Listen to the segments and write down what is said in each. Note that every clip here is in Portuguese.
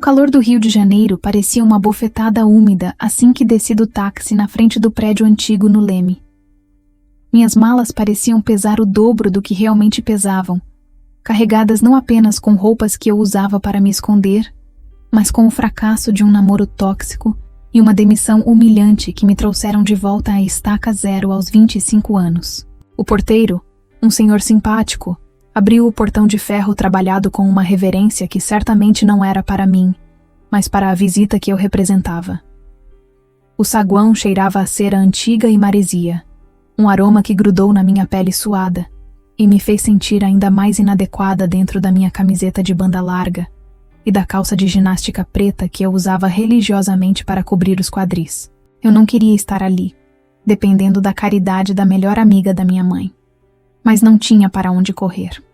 calor do Rio de Janeiro parecia uma bofetada úmida assim que desci do táxi na frente do prédio antigo no Leme. Minhas malas pareciam pesar o dobro do que realmente pesavam, carregadas não apenas com roupas que eu usava para me esconder, mas com o fracasso de um namoro tóxico e uma demissão humilhante que me trouxeram de volta à estaca zero aos 25 anos. O porteiro, um senhor simpático, abriu o portão de ferro trabalhado com uma reverência que certamente não era para mim, mas para a visita que eu representava. O saguão cheirava a cera antiga e maresia, um aroma que grudou na minha pele suada e me fez sentir ainda mais inadequada dentro da minha camiseta de banda larga e da calça de ginástica preta que eu usava religiosamente para cobrir os quadris. Eu não queria estar ali, dependendo da caridade da melhor amiga da minha mãe. Mas não tinha para onde correr.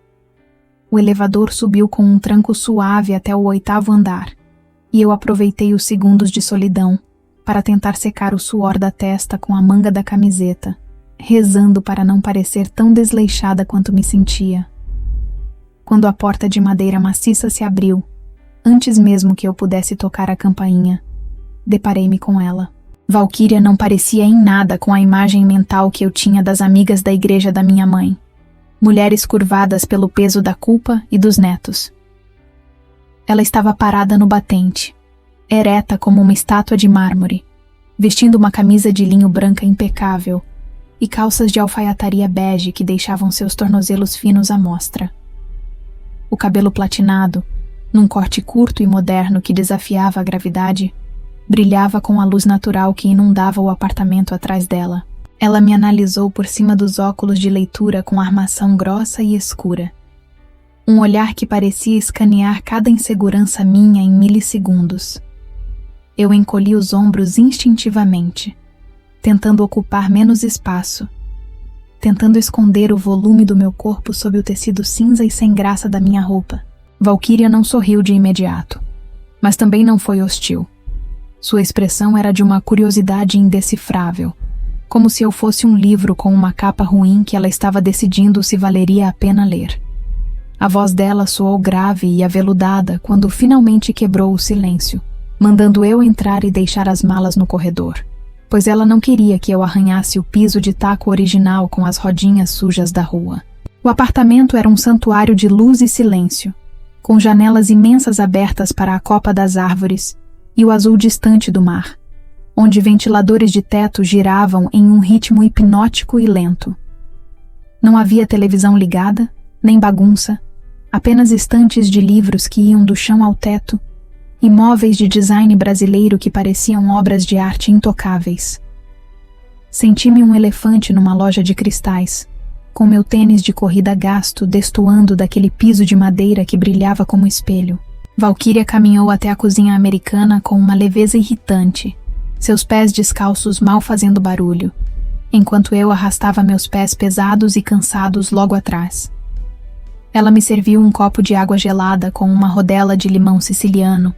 O elevador subiu com um tranco suave até o 8º andar, e eu aproveitei os segundos de solidão para tentar secar o suor da testa com a manga da camiseta, rezando para não parecer tão desleixada quanto me sentia. Quando a porta de madeira maciça se abriu, antes mesmo que eu pudesse tocar a campainha, deparei-me com ela. Valquíria não parecia em nada com a imagem mental que eu tinha das amigas da igreja da minha mãe, mulheres curvadas pelo peso da culpa e dos netos. Ela estava parada no batente, ereta como uma estátua de mármore, vestindo uma camisa de linho branca impecável e calças de alfaiataria bege que deixavam seus tornozelos finos à mostra. O cabelo platinado, num corte curto e moderno que desafiava a gravidade, brilhava com a luz natural que inundava o apartamento atrás dela. Ela me analisou por cima dos óculos de leitura com armação grossa e escura. Um olhar que parecia escanear cada insegurança minha em milissegundos. Eu encolhi os ombros instintivamente, tentando ocupar menos espaço, tentando esconder o volume do meu corpo sob o tecido cinza e sem graça da minha roupa. Valquíria não sorriu de imediato, mas também não foi hostil. Sua expressão era de uma curiosidade indecifrável, como se eu fosse um livro com uma capa ruim que ela estava decidindo se valeria a pena ler. A voz dela soou grave e aveludada quando finalmente quebrou o silêncio, mandando eu entrar e deixar as malas no corredor, pois ela não queria que eu arranhasse o piso de taco original com as rodinhas sujas da rua. O apartamento era um santuário de luz e silêncio, com janelas imensas abertas para a copa das árvores e o azul distante do mar, onde ventiladores de teto giravam em um ritmo hipnótico e lento. Não havia televisão ligada, nem bagunça, apenas estantes de livros que iam do chão ao teto e móveis de design brasileiro que pareciam obras de arte intocáveis. Senti-me um elefante numa loja de cristais, com meu tênis de corrida gasto destoando daquele piso de madeira que brilhava como espelho. Valquíria caminhou até a cozinha americana com uma leveza irritante, seus pés descalços mal fazendo barulho, enquanto eu arrastava meus pés pesados e cansados logo atrás. Ela me serviu um copo de água gelada com uma rodela de limão siciliano,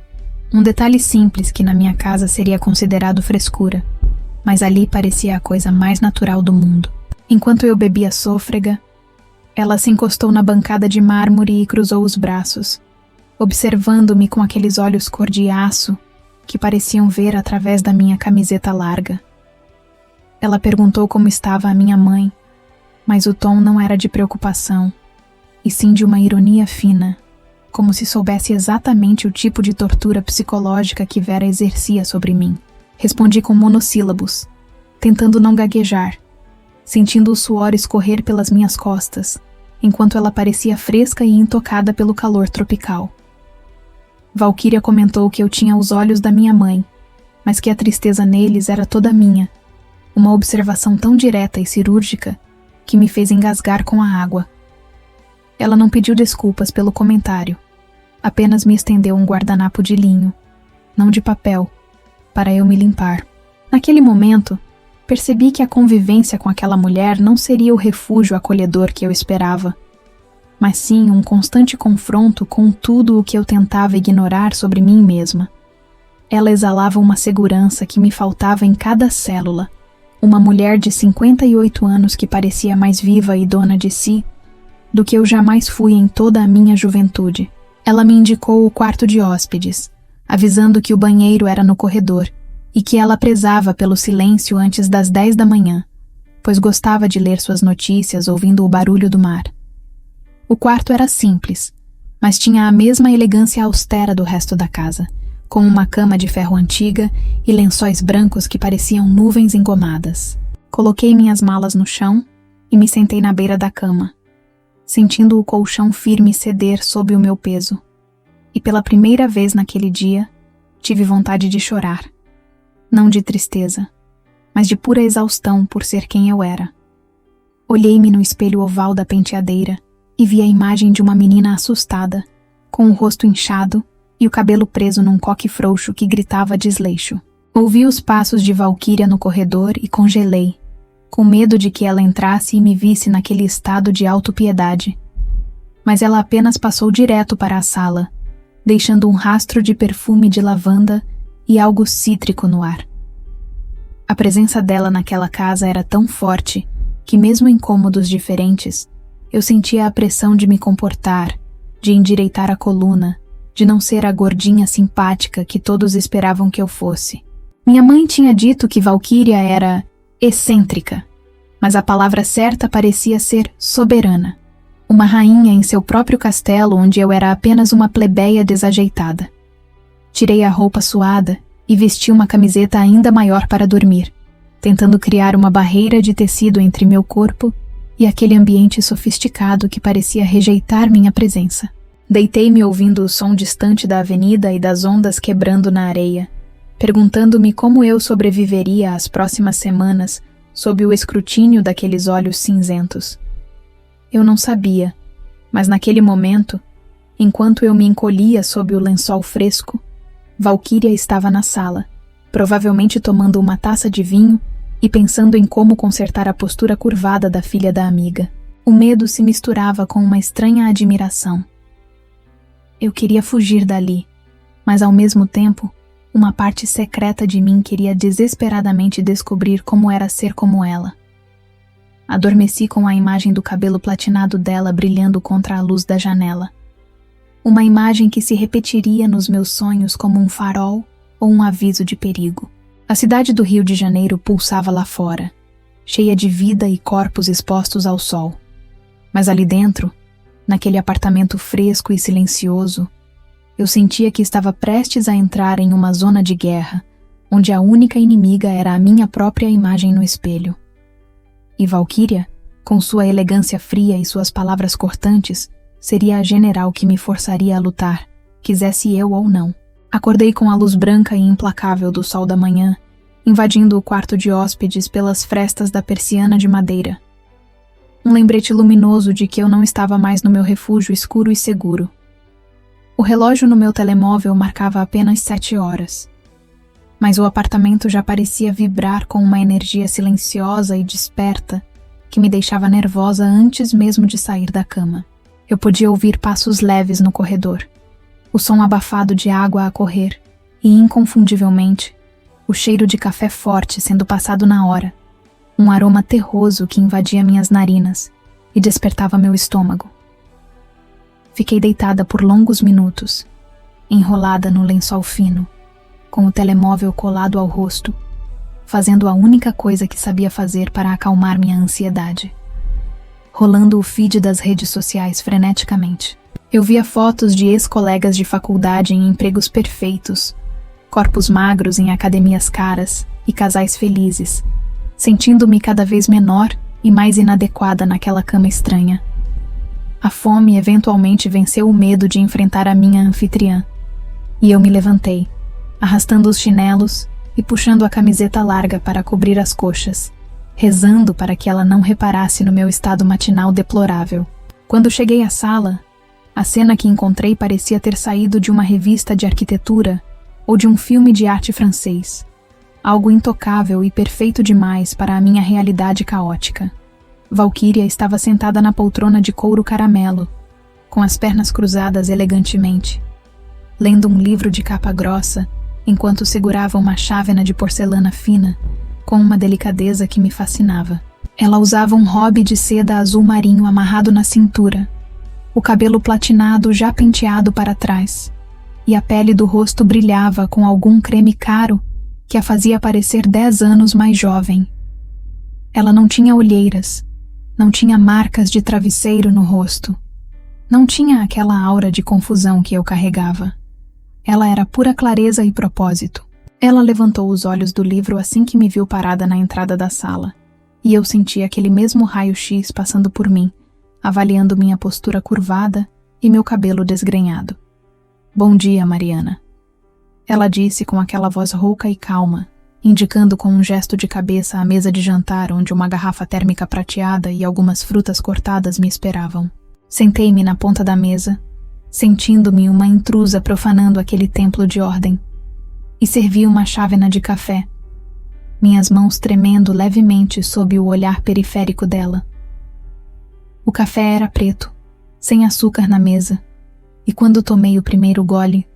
um detalhe simples que na minha casa seria considerado frescura, mas ali parecia a coisa mais natural do mundo. Enquanto eu bebia sôfrega, ela se encostou na bancada de mármore e cruzou os braços, observando-me com aqueles olhos cor de aço que pareciam ver através da minha camiseta larga. Ela perguntou como estava a minha mãe, mas o tom não era de preocupação, e sim de uma ironia fina, como se soubesse exatamente o tipo de tortura psicológica que Vera exercia sobre mim. Respondi com monossílabos, tentando não gaguejar, sentindo o suor escorrer pelas minhas costas, enquanto ela parecia fresca e intocada pelo calor tropical. Valquíria comentou que eu tinha os olhos da minha mãe, mas que a tristeza neles era toda minha, uma observação tão direta e cirúrgica que me fez engasgar com a água. Ela não pediu desculpas pelo comentário, apenas me estendeu um guardanapo de linho, não de papel, para eu me limpar. Naquele momento, percebi que a convivência com aquela mulher não seria o refúgio acolhedor que eu esperava, mas sim um constante confronto com tudo o que eu tentava ignorar sobre mim mesma. Ela exalava uma segurança que me faltava em cada célula, uma mulher de 58 anos que parecia mais viva e dona de si do que eu jamais fui em toda a minha juventude. Ela me indicou o quarto de hóspedes, avisando que o banheiro era no corredor e que ela prezava pelo silêncio antes das 10 da manhã, pois gostava de ler suas notícias ouvindo o barulho do mar. O quarto era simples, mas tinha a mesma elegância austera do resto da casa, com uma cama de ferro antiga e lençóis brancos que pareciam nuvens engomadas. Coloquei minhas malas no chão e me sentei na beira da cama, sentindo o colchão firme ceder sob o meu peso. E pela primeira vez naquele dia, tive vontade de chorar. Não de tristeza, mas de pura exaustão por ser quem eu era. Olhei-me no espelho oval da penteadeira e vi a imagem de uma menina assustada, com o rosto inchado e o cabelo preso num coque frouxo que gritava desleixo. Ouvi os passos de Valquíria no corredor e congelei, com medo de que ela entrasse e me visse naquele estado de autopiedade. Mas ela apenas passou direto para a sala, deixando um rastro de perfume de lavanda e algo cítrico no ar. A presença dela naquela casa era tão forte que, mesmo em cômodos diferentes, eu sentia a pressão de me comportar, de endireitar a coluna, de não ser a gordinha simpática que todos esperavam que eu fosse. Minha mãe tinha dito que Valquíria era excêntrica, mas a palavra certa parecia ser soberana. Uma rainha em seu próprio castelo onde eu era apenas uma plebeia desajeitada. Tirei a roupa suada e vesti uma camiseta ainda maior para dormir, tentando criar uma barreira de tecido entre meu corpo e aquele ambiente sofisticado que parecia rejeitar minha presença. Deitei-me ouvindo o som distante da avenida e das ondas quebrando na areia, perguntando-me como eu sobreviveria às próximas semanas sob o escrutínio daqueles olhos cinzentos. Eu não sabia, mas naquele momento, enquanto eu me encolhia sob o lençol fresco, Valquíria estava na sala, provavelmente tomando uma taça de vinho e pensando em como consertar a postura curvada da filha da amiga. O medo se misturava com uma estranha admiração. Eu queria fugir dali, mas ao mesmo tempo, uma parte secreta de mim queria desesperadamente descobrir como era ser como ela. Adormeci com a imagem do cabelo platinado dela brilhando contra a luz da janela. Uma imagem que se repetiria nos meus sonhos como um farol ou um aviso de perigo. A cidade do Rio de Janeiro pulsava lá fora, cheia de vida e corpos expostos ao sol. Mas ali dentro, naquele apartamento fresco e silencioso, eu sentia que estava prestes a entrar em uma zona de guerra, onde a única inimiga era a minha própria imagem no espelho. E Valquíria, com sua elegância fria e suas palavras cortantes, seria a general que me forçaria a lutar, quisesse eu ou não. Acordei com a luz branca e implacável do sol da manhã, invadindo o quarto de hóspedes pelas frestas da persiana de madeira. Um lembrete luminoso de que eu não estava mais no meu refúgio escuro e seguro. O relógio no meu telemóvel marcava apenas 7 horas. Mas o apartamento já parecia vibrar com uma energia silenciosa e desperta que me deixava nervosa antes mesmo de sair da cama. Eu podia ouvir passos leves no corredor, o som abafado de água a correr e, inconfundivelmente, o cheiro de café forte sendo passado na hora, um aroma terroso que invadia minhas narinas e despertava meu estômago. Fiquei deitada por longos minutos, enrolada no lençol fino, com o telemóvel colado ao rosto, fazendo a única coisa que sabia fazer para acalmar minha ansiedade. Rolando o feed das redes sociais freneticamente. Eu via fotos de ex-colegas de faculdade em empregos perfeitos, corpos magros em academias caras e casais felizes, sentindo-me cada vez menor e mais inadequada naquela cama estranha. A fome eventualmente venceu o medo de enfrentar a minha anfitriã, e eu me levantei, arrastando os chinelos e puxando a camiseta larga para cobrir as coxas, rezando para que ela não reparasse no meu estado matinal deplorável. Quando cheguei à sala, a cena que encontrei parecia ter saído de uma revista de arquitetura ou de um filme de arte francês, algo intocável e perfeito demais para a minha realidade caótica. Valquíria estava sentada na poltrona de couro caramelo, com as pernas cruzadas elegantemente, lendo um livro de capa grossa enquanto segurava uma chávena de porcelana fina com uma delicadeza que me fascinava. Ela usava um hobby de seda azul marinho amarrado na cintura, o cabelo platinado já penteado para trás, e a pele do rosto brilhava com algum creme caro que a fazia parecer 10 anos mais jovem. Ela não tinha olheiras, não tinha marcas de travesseiro no rosto, não tinha aquela aura de confusão que eu carregava. Ela era pura clareza e propósito. Ela levantou os olhos do livro assim que me viu parada na entrada da sala, e eu senti aquele mesmo raio-x passando por mim, avaliando minha postura curvada e meu cabelo desgrenhado. "Bom dia, Mariana." Ela disse com aquela voz rouca e calma, indicando com um gesto de cabeça a mesa de jantar onde uma garrafa térmica prateada e algumas frutas cortadas me esperavam. Sentei-me na ponta da mesa, sentindo-me uma intrusa profanando aquele templo de ordem, e servi uma chávena de café, minhas mãos tremendo levemente sob o olhar periférico dela. O café era preto, sem açúcar na mesa, e quando tomei o primeiro gole,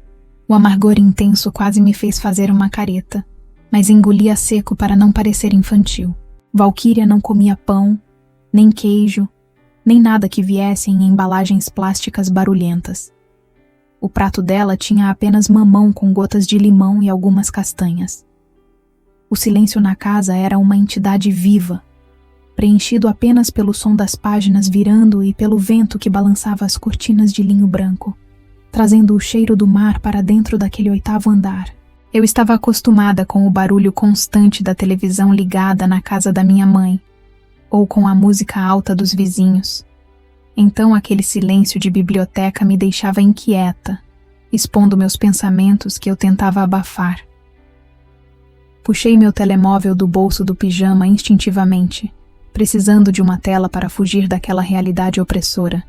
o amargor intenso quase me fez fazer uma careta, mas engoli a seco para não parecer infantil. Valquíria não comia pão, nem queijo, nem nada que viesse em embalagens plásticas barulhentas. O prato dela tinha apenas mamão com gotas de limão e algumas castanhas. O silêncio na casa era uma entidade viva, preenchido apenas pelo som das páginas virando e pelo vento que balançava as cortinas de linho branco, trazendo o cheiro do mar para dentro daquele 8º andar. Eu estava acostumada com o barulho constante da televisão ligada na casa da minha mãe, ou com a música alta dos vizinhos. Então aquele silêncio de biblioteca me deixava inquieta, expondo meus pensamentos que eu tentava abafar. Puxei meu telemóvel do bolso do pijama instintivamente, precisando de uma tela para fugir daquela realidade opressora,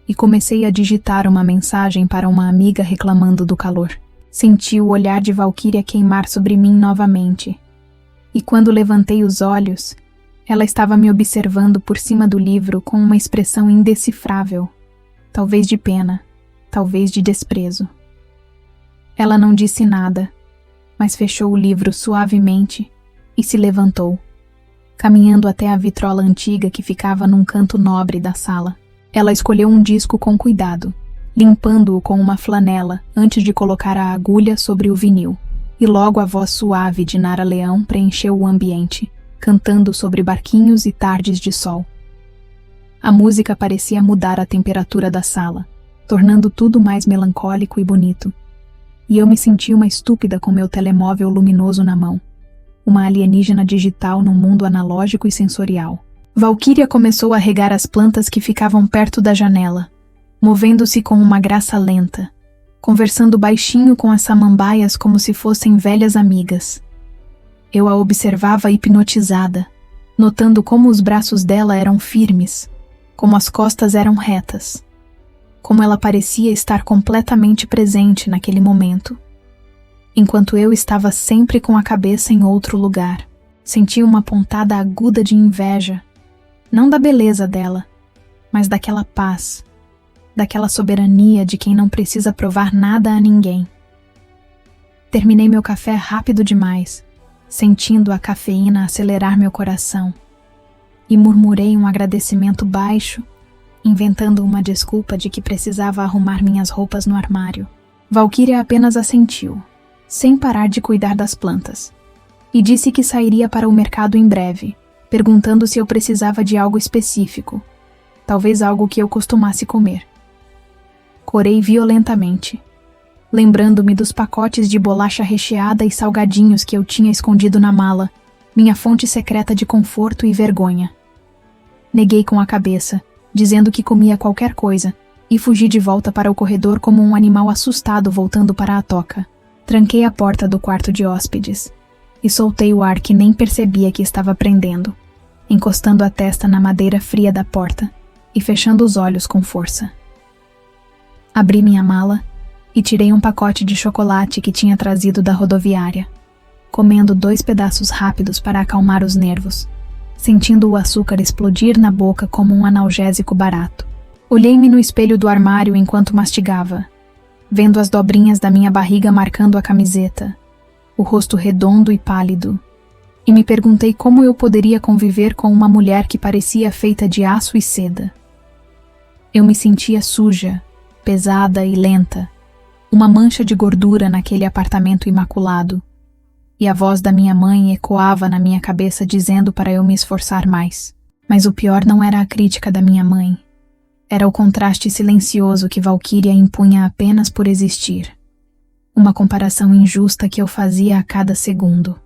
e comecei a digitar uma mensagem para uma amiga reclamando do calor. Senti o olhar de Valquíria queimar sobre mim novamente, e quando levantei os olhos, ela estava me observando por cima do livro com uma expressão indecifrável, talvez de pena, talvez de desprezo. Ela não disse nada, mas fechou o livro suavemente e se levantou, caminhando até a vitrola antiga que ficava num canto nobre da sala. Ela escolheu um disco com cuidado, limpando-o com uma flanela antes de colocar a agulha sobre o vinil, e logo a voz suave de Nara Leão preencheu o ambiente, cantando sobre barquinhos e tardes de sol. A música parecia mudar a temperatura da sala, tornando tudo mais melancólico e bonito. E eu me senti uma estúpida com meu telemóvel luminoso na mão, uma alienígena digital num mundo analógico e sensorial. Valquíria começou a regar as plantas que ficavam perto da janela, movendo-se com uma graça lenta, conversando baixinho com as samambaias como se fossem velhas amigas. Eu a observava hipnotizada, notando como os braços dela eram firmes, como as costas eram retas, como ela parecia estar completamente presente naquele momento, enquanto eu estava sempre com a cabeça em outro lugar. Senti uma pontada aguda de inveja, não da beleza dela, mas daquela paz, daquela soberania de quem não precisa provar nada a ninguém. Terminei meu café rápido demais, sentindo a cafeína acelerar meu coração, e murmurei um agradecimento baixo, inventando uma desculpa de que precisava arrumar minhas roupas no armário. Valquíria apenas assentiu, sem parar de cuidar das plantas, e disse que sairia para o mercado em breve, perguntando se eu precisava de algo específico, talvez algo que eu costumasse comer. Corei violentamente, lembrando-me dos pacotes de bolacha recheada e salgadinhos que eu tinha escondido na mala, minha fonte secreta de conforto e vergonha. Neguei com a cabeça, dizendo que comia qualquer coisa, e fugi de volta para o corredor como um animal assustado voltando para a toca. Tranquei a porta do quarto de hóspedes, e soltei o ar que nem percebia que estava prendendo, encostando a testa na madeira fria da porta e fechando os olhos com força. Abri minha mala e tirei um pacote de chocolate que tinha trazido da rodoviária, comendo 2 pedaços rápidos para acalmar os nervos, sentindo o açúcar explodir na boca como um analgésico barato. Olhei-me no espelho do armário enquanto mastigava, vendo as dobrinhas da minha barriga marcando a camiseta, o rosto redondo e pálido, e me perguntei como eu poderia conviver com uma mulher que parecia feita de aço e seda. Eu me sentia suja, pesada e lenta, uma mancha de gordura naquele apartamento imaculado, e a voz da minha mãe ecoava na minha cabeça dizendo para eu me esforçar mais. Mas o pior não era a crítica da minha mãe. Era o contraste silencioso que Valquíria impunha apenas por existir. Uma comparação injusta que eu fazia a cada segundo.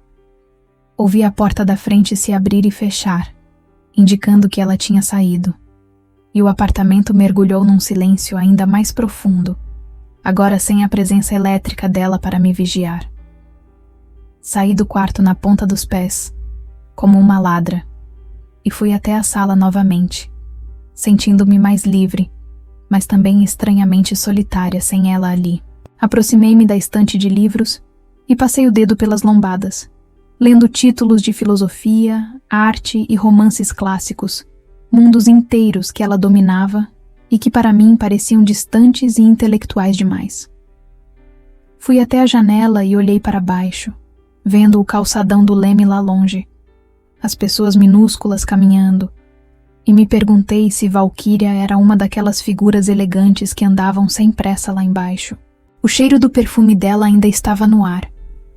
Ouvi a porta da frente se abrir e fechar, indicando que ela tinha saído. E o apartamento mergulhou num silêncio ainda mais profundo, agora sem a presença elétrica dela para me vigiar. Saí do quarto na ponta dos pés, como uma ladra, e fui até a sala novamente, sentindo-me mais livre, mas também estranhamente solitária sem ela ali. Aproximei-me da estante de livros e passei o dedo pelas lombadas, lendo títulos de filosofia, arte e romances clássicos, mundos inteiros que ela dominava e que para mim pareciam distantes e intelectuais demais. Fui até a janela e olhei para baixo, vendo o calçadão do Leme lá longe, as pessoas minúsculas caminhando, e me perguntei se Valquíria era uma daquelas figuras elegantes que andavam sem pressa lá embaixo. O cheiro do perfume dela ainda estava no ar,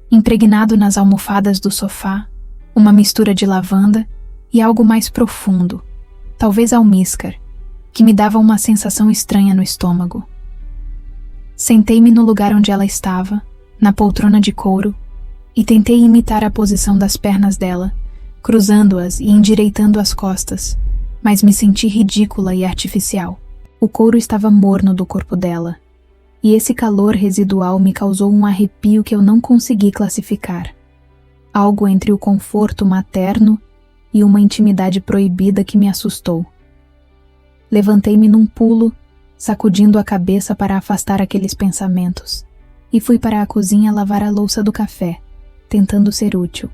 impregnado nas almofadas do sofá, uma mistura de lavanda e algo mais profundo, talvez almíscar, que me dava uma sensação estranha no estômago. Sentei-me no lugar onde ela estava, na poltrona de couro, e tentei imitar a posição das pernas dela, cruzando-as e endireitando as costas, mas me senti ridícula e artificial. O couro estava morno do corpo dela, e esse calor residual me causou um arrepio que eu não consegui classificar. Algo entre o conforto materno e uma intimidade proibida que me assustou. Levantei-me num pulo, sacudindo a cabeça para afastar aqueles pensamentos, e fui para a cozinha lavar a louça do café, tentando ser útil,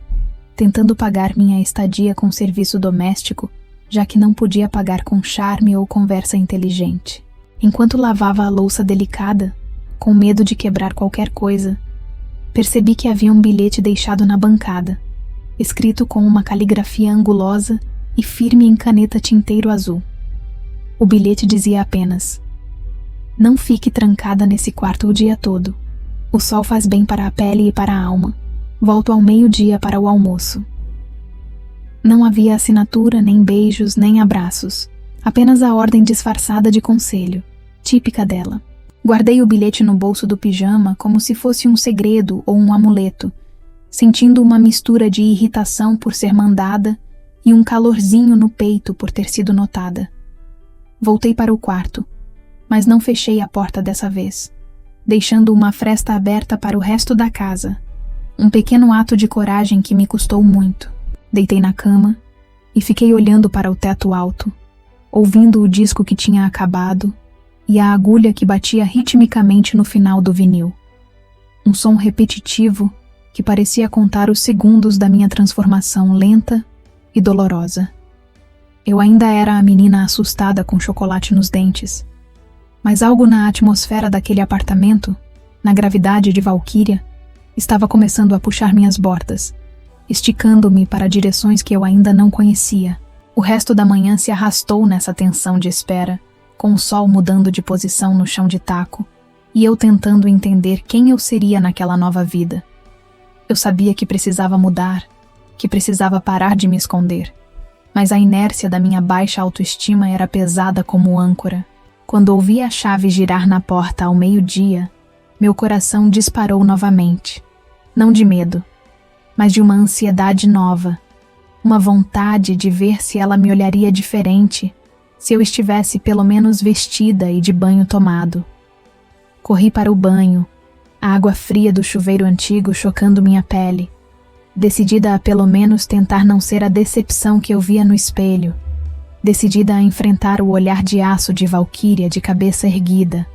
tentando pagar minha estadia com serviço doméstico, já que não podia pagar com charme ou conversa inteligente. Enquanto lavava a louça delicada, com medo de quebrar qualquer coisa, percebi que havia um bilhete deixado na bancada, escrito com uma caligrafia angulosa e firme em caneta tinteiro azul. O bilhete dizia apenas: "Não fique trancada nesse quarto o dia todo. O sol faz bem para a pele e para a alma. Volto ao meio-dia para o almoço." Não havia assinatura, nem beijos, nem abraços. Apenas a ordem disfarçada de conselho, típica dela. Guardei o bilhete no bolso do pijama como se fosse um segredo ou um amuleto, sentindo uma mistura de irritação por ser mandada e um calorzinho no peito por ter sido notada. Voltei para o quarto, mas não fechei a porta dessa vez, deixando uma fresta aberta para o resto da casa. Um pequeno ato de coragem que me custou muito. Deitei na cama e fiquei olhando para o teto alto, ouvindo o disco que tinha acabado e a agulha que batia ritmicamente no final do vinil. Um som repetitivo que parecia contar os segundos da minha transformação lenta e dolorosa. Eu ainda era a menina assustada com chocolate nos dentes, mas algo na atmosfera daquele apartamento, na gravidade de Valquíria, estava começando a puxar minhas bordas, esticando-me para direções que eu ainda não conhecia. O resto da manhã se arrastou nessa tensão de espera, com o sol mudando de posição no chão de taco, e eu tentando entender quem eu seria naquela nova vida. Eu sabia que precisava mudar, que precisava parar de me esconder, mas a inércia da minha baixa autoestima era pesada como âncora. Quando ouvi a chave girar na porta ao meio-dia, meu coração disparou novamente, não de medo, mas de uma ansiedade nova, uma vontade de ver se ela me olharia diferente, se eu estivesse pelo menos vestida e de banho tomado. Corri para o banho, a água fria do chuveiro antigo chocando minha pele, decidida a pelo menos tentar não ser a decepção que eu via no espelho, decidida a enfrentar o olhar de aço de Valquíria de cabeça erguida,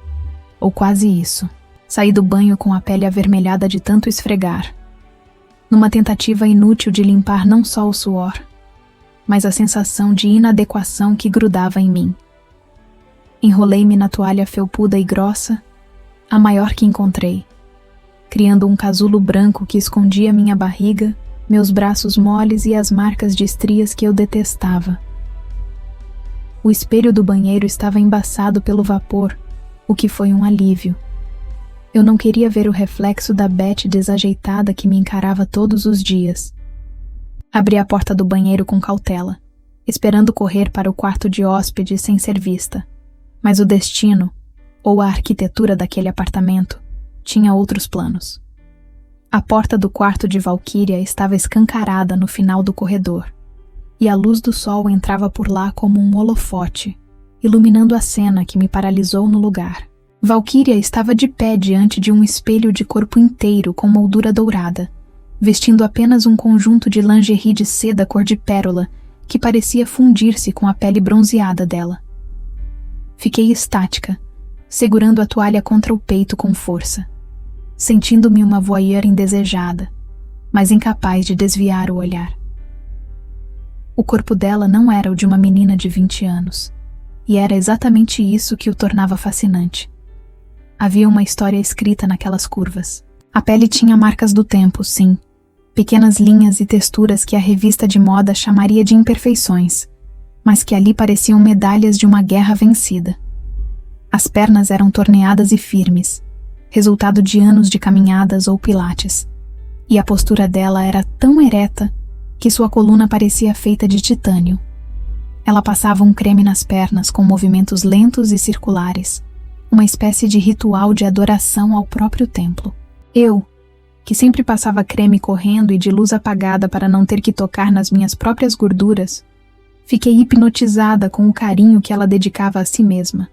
ou quase isso. Saí do banho com a pele avermelhada de tanto esfregar, numa tentativa inútil de limpar não só o suor, mas a sensação de inadequação que grudava em mim. Enrolei-me na toalha felpuda e grossa, a maior que encontrei, criando um casulo branco que escondia minha barriga, meus braços moles e as marcas de estrias que eu detestava. O espelho do banheiro estava embaçado pelo vapor, o que foi um alívio. Eu não queria ver o reflexo da Beth desajeitada que me encarava todos os dias. Abri a porta do banheiro com cautela, esperando correr para o quarto de hóspede sem ser vista. Mas o destino, ou a arquitetura daquele apartamento, tinha outros planos. A porta do quarto de Valquíria estava escancarada no final do corredor, e a luz do sol entrava por lá como um holofote, iluminando a cena que me paralisou no lugar. Valquíria estava de pé diante de um espelho de corpo inteiro com moldura dourada, vestindo apenas um conjunto de lingerie de seda cor de pérola que parecia fundir-se com a pele bronzeada dela. Fiquei estática, segurando a toalha contra o peito com força, sentindo-me uma voyeur indesejada, mas incapaz de desviar o olhar. O corpo dela não era o de uma menina de 20 anos, e era exatamente isso que o tornava fascinante. Havia uma história escrita naquelas curvas. A pele tinha marcas do tempo, sim, pequenas linhas e texturas que a revista de moda chamaria de imperfeições, mas que ali pareciam medalhas de uma guerra vencida. As pernas eram torneadas e firmes, resultado de anos de caminhadas ou pilates, e a postura dela era tão ereta que sua coluna parecia feita de titânio. Ela passava um creme nas pernas com movimentos lentos e circulares, uma espécie de ritual de adoração ao próprio templo. Eu, que sempre passava creme correndo e de luz apagada para não ter que tocar nas minhas próprias gorduras, fiquei hipnotizada com o carinho que ela dedicava a si mesma.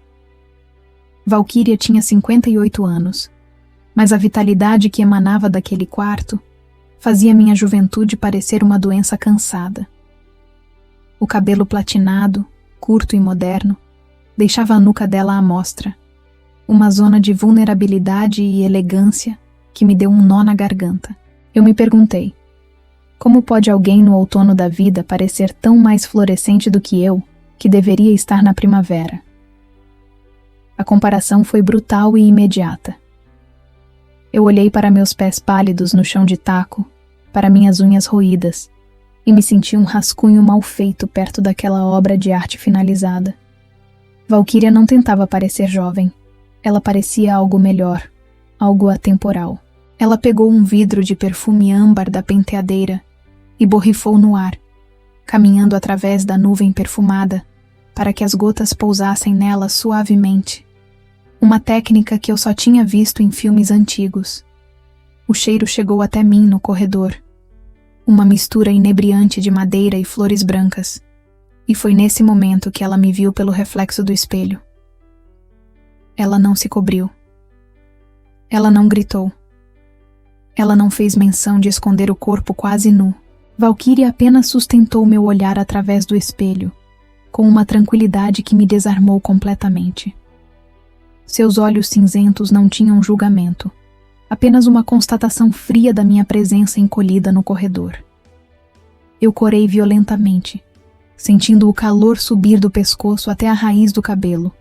Valquíria tinha 58 anos, mas a vitalidade que emanava daquele quarto fazia minha juventude parecer uma doença cansada. O cabelo platinado, curto e moderno, deixava a nuca dela à mostra, uma zona de vulnerabilidade e elegância que me deu um nó na garganta. Eu me perguntei, como pode alguém no outono da vida parecer tão mais florescente do que eu, que deveria estar na primavera? A comparação foi brutal e imediata. Eu olhei para meus pés pálidos no chão de taco, para minhas unhas roídas, e me senti um rascunho mal feito perto daquela obra de arte finalizada. Valquíria não tentava parecer jovem. Ela parecia algo melhor, algo atemporal. Ela pegou um vidro de perfume âmbar da penteadeira e borrifou no ar, caminhando através da nuvem perfumada, para que as gotas pousassem nela suavemente. Uma técnica que eu só tinha visto em filmes antigos. O cheiro chegou até mim no corredor. Uma mistura inebriante de madeira e flores brancas. E foi nesse momento que ela me viu pelo reflexo do espelho. Ela não se cobriu. Ela não gritou. Ela não fez menção de esconder o corpo quase nu. Valquíria apenas sustentou meu olhar através do espelho, com uma tranquilidade que me desarmou completamente. Seus olhos cinzentos não tinham julgamento, apenas uma constatação fria da minha presença encolhida no corredor. Eu corei violentamente, sentindo o calor subir do pescoço até a raiz do cabelo,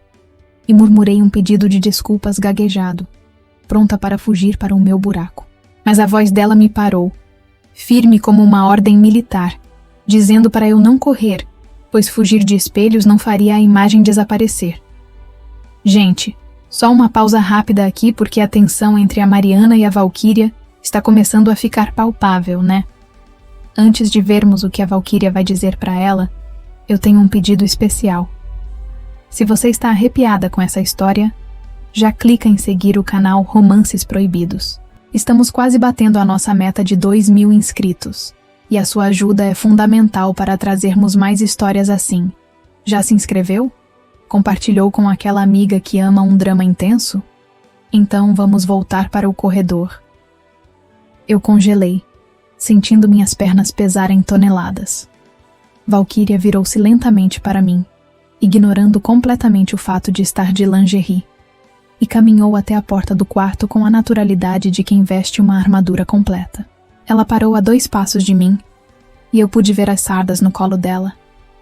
e murmurei um pedido de desculpas gaguejado, pronta para fugir para o meu buraco. Mas a voz dela me parou, firme como uma ordem militar, dizendo para eu não correr, pois fugir de espelhos não faria a imagem desaparecer. Gente, só uma pausa rápida aqui porque a tensão entre a Mariana e a Valquíria está começando a ficar palpável, né? Antes de vermos o que a Valquíria vai dizer para ela, eu tenho um pedido especial. Se você está arrepiada com essa história, já clica em seguir o canal Romances Proibidos. Estamos quase batendo a nossa meta de 2.000 inscritos, e a sua ajuda é fundamental para trazermos mais histórias assim. Já se inscreveu? Compartilhou com aquela amiga que ama um drama intenso? Então vamos voltar para o corredor. Eu congelei, sentindo minhas pernas pesarem toneladas. Valquíria virou-se lentamente para mim, ignorando completamente o fato de estar de lingerie, e caminhou até a porta do quarto com a naturalidade de quem veste uma armadura completa. Ela parou a 2 passos de mim, e eu pude ver as sardas no colo dela,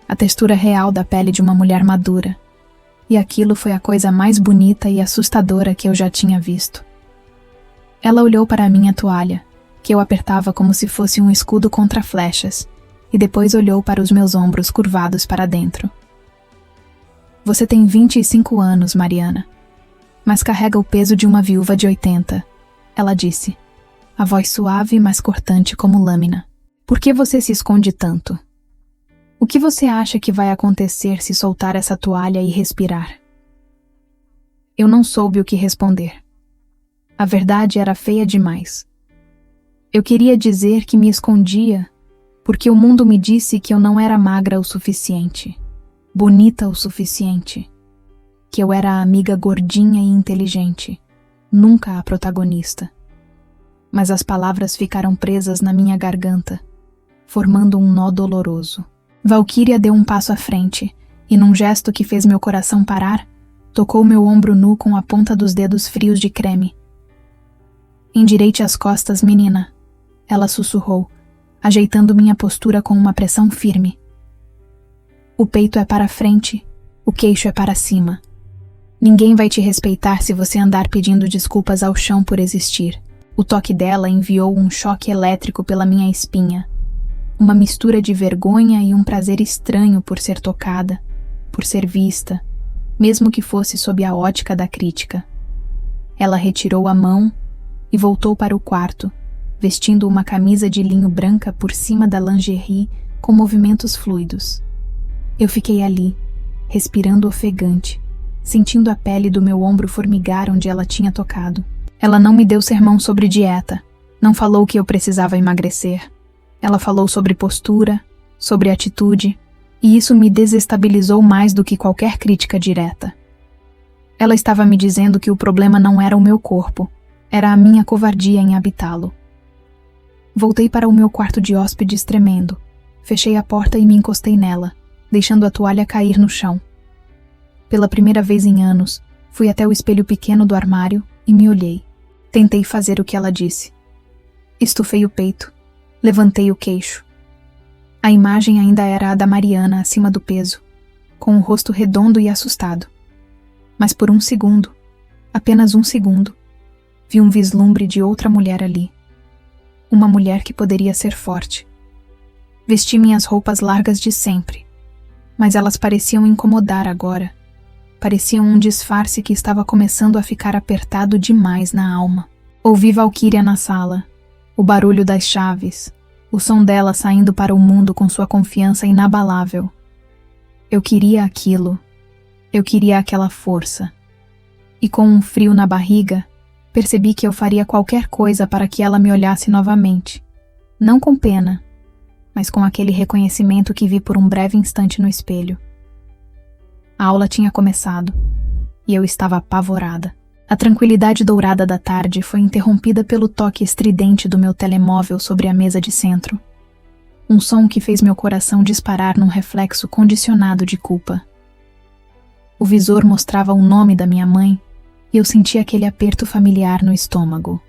a textura real da pele de uma mulher madura, e aquilo foi a coisa mais bonita e assustadora que eu já tinha visto. Ela olhou para a minha toalha, que eu apertava como se fosse um escudo contra flechas, e depois olhou para os meus ombros curvados para dentro. Você tem 25 anos, Mariana. mas carrega o peso de uma viúva de 80, ela disse, a voz suave, mas cortante como lâmina. Por que você se esconde tanto? O que você acha que vai acontecer se soltar essa toalha e respirar? Eu não soube o que responder. A verdade era feia demais. Eu queria dizer que me escondia, porque o mundo me disse que eu não era magra o suficiente, bonita o suficiente, que eu era a amiga gordinha e inteligente, nunca a protagonista. Mas as palavras ficaram presas na minha garganta, formando um nó doloroso. Valquíria deu um passo à frente, e num gesto que fez meu coração parar, tocou meu ombro nu com a ponta dos dedos frios de creme. Endireite as costas, menina, ela sussurrou, ajeitando minha postura com uma pressão firme. O peito é para frente, o queixo é para cima. Ninguém vai te respeitar se você andar pedindo desculpas ao chão por existir. O toque dela enviou um choque elétrico pela minha espinha. Uma mistura de vergonha e um prazer estranho por ser tocada, por ser vista, mesmo que fosse sob a ótica da crítica. Ela retirou a mão e voltou para o quarto, vestindo uma camisa de linho branca por cima da lingerie com movimentos fluidos. Eu fiquei ali, respirando ofegante, sentindo a pele do meu ombro formigar onde ela tinha tocado. Ela não me deu sermão sobre dieta, não falou que eu precisava emagrecer. Ela falou sobre postura, sobre atitude, e isso me desestabilizou mais do que qualquer crítica direta. Ela estava me dizendo que o problema não era o meu corpo, era a minha covardia em habitá-lo. Voltei para o meu quarto de hóspedes tremendo, fechei a porta e me encostei nela, deixando a toalha cair no chão. Pela primeira vez em anos, fui até o espelho pequeno do armário e me olhei. Tentei fazer o que ela disse. Estufei o peito. Levantei o queixo. A imagem ainda era a da Mariana acima do peso, com o rosto redondo e assustado. Mas por um segundo, apenas um segundo, vi um vislumbre de outra mulher ali. Uma mulher que poderia ser forte. Vesti minhas roupas largas de sempre, mas elas pareciam incomodar agora. Pareciam um disfarce que estava começando a ficar apertado demais na alma. Ouvi Valquíria na sala. O barulho das chaves, o som dela saindo para o mundo com sua confiança inabalável. Eu queria aquilo. Eu queria aquela força. E com um frio na barriga, percebi que eu faria qualquer coisa para que ela me olhasse novamente. Não com pena, mas com aquele reconhecimento que vi por um breve instante no espelho. A aula tinha começado, e eu estava apavorada. A tranquilidade dourada da tarde foi interrompida pelo toque estridente do meu telemóvel sobre a mesa de centro. Um som que fez meu coração disparar num reflexo condicionado de culpa. O visor mostrava o nome da minha mãe e eu senti aquele aperto familiar no estômago.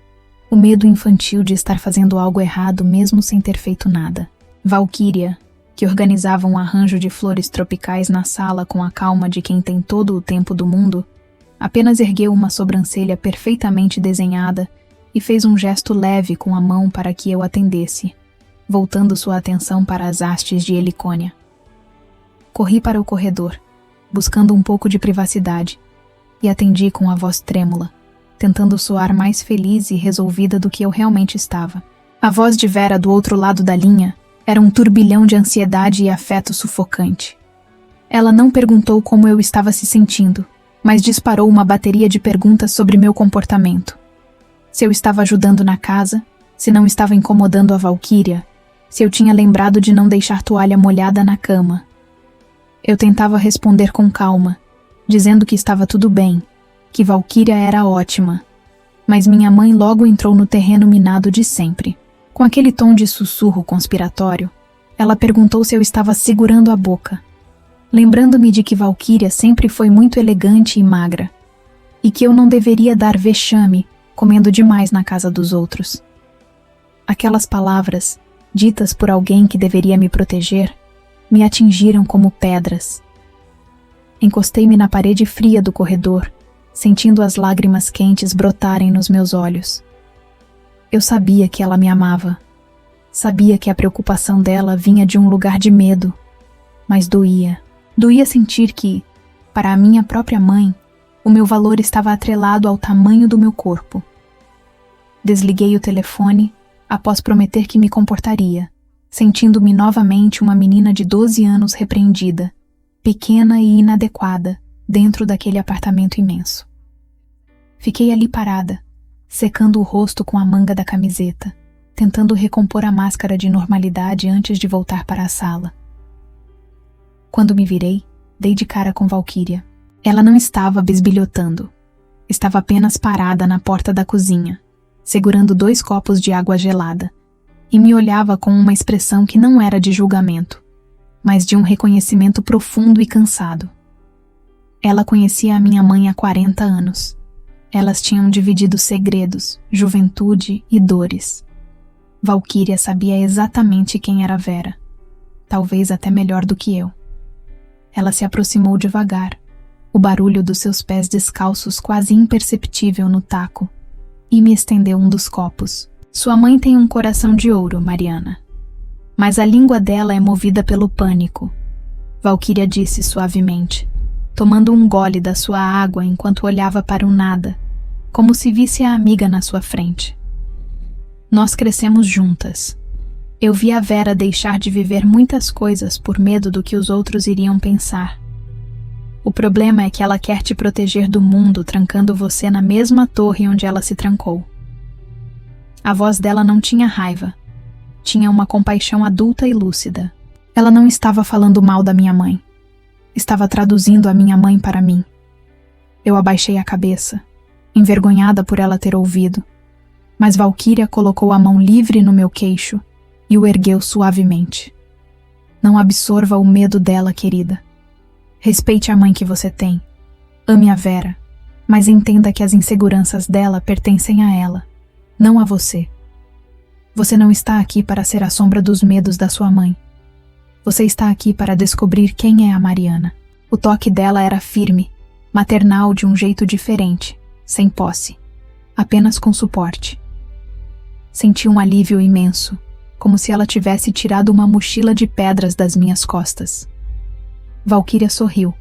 O medo infantil de estar fazendo algo errado mesmo sem ter feito nada. Valquíria, que organizava um arranjo de flores tropicais na sala com a calma de quem tem todo o tempo do mundo, apenas ergueu uma sobrancelha perfeitamente desenhada e fez um gesto leve com a mão para que eu atendesse, voltando sua atenção para as hastes de helicônia. Corri para o corredor, buscando um pouco de privacidade, e atendi com a voz trêmula, tentando soar mais feliz e resolvida do que eu realmente estava. A voz de Vera do outro lado da linha era um turbilhão de ansiedade e afeto sufocante. Ela não perguntou como eu estava se sentindo, mas disparou uma bateria de perguntas sobre meu comportamento. Se eu estava ajudando na casa, se não estava incomodando a Valquíria, se eu tinha lembrado de não deixar toalha molhada na cama. Eu tentava responder com calma, dizendo que estava tudo bem, que Valquíria era ótima, mas minha mãe logo entrou no terreno minado de sempre. Com aquele tom de sussurro conspiratório, ela perguntou se eu estava segurando a boca, lembrando-me de que Valquíria sempre foi muito elegante e magra, e que eu não deveria dar vexame comendo demais na casa dos outros. Aquelas palavras, ditas por alguém que deveria me proteger, me atingiram como pedras. Encostei-me na parede fria do corredor, sentindo as lágrimas quentes brotarem nos meus olhos. Eu sabia que ela me amava. Sabia que a preocupação dela vinha de um lugar de medo, mas doía. Doía sentir que, para a minha própria mãe, O meu valor estava atrelado ao tamanho do meu corpo. Desliguei o telefone após prometer que me comportaria, sentindo-me novamente uma menina de 12 anos repreendida, pequena e inadequada, dentro daquele apartamento imenso. Fiquei ali parada, secando o rosto com a manga da camiseta, tentando recompor a máscara de normalidade antes de voltar para a sala. Quando me virei, dei de cara com Valquíria. Ela não estava bisbilhotando. Estava apenas parada na porta da cozinha, segurando 2 copos de água gelada, e me olhava com uma expressão que não era de julgamento, mas de um reconhecimento profundo e cansado. Ela conhecia a minha mãe há 40 anos. Elas tinham dividido segredos, juventude e dores. Valquíria sabia exatamente quem era Vera, talvez até melhor do que eu. Ela se aproximou devagar, o barulho dos seus pés descalços quase imperceptível no taco, e me estendeu um dos copos. Sua mãe tem um coração de ouro, Mariana. Mas a língua dela é movida pelo pânico, Valquíria disse suavemente, tomando um gole da sua água enquanto olhava para o nada, como se visse a amiga na sua frente. Nós crescemos juntas. Eu vi a Vera deixar de viver muitas coisas por medo do que os outros iriam pensar. O problema é que ela quer te proteger do mundo, trancando você na mesma torre onde ela se trancou. A voz dela não tinha raiva. Tinha uma compaixão adulta e lúcida. Ela não estava falando mal da minha mãe. Estava traduzindo a minha mãe para mim. Eu abaixei a cabeça, envergonhada por ela ter ouvido, mas Valquíria colocou a mão livre no meu queixo e o ergueu suavemente. Não absorva o medo dela, querida. Respeite a mãe que você tem. Ame a Vera, mas entenda que as inseguranças dela pertencem a ela, não a você. Você não está aqui para ser a sombra dos medos da sua mãe. Você está aqui para descobrir quem é a Mariana. O toque dela era firme, maternal de um jeito diferente, sem posse, apenas com suporte. Senti um alívio imenso, como se ela tivesse tirado uma mochila de pedras das minhas costas. Valquíria sorriu,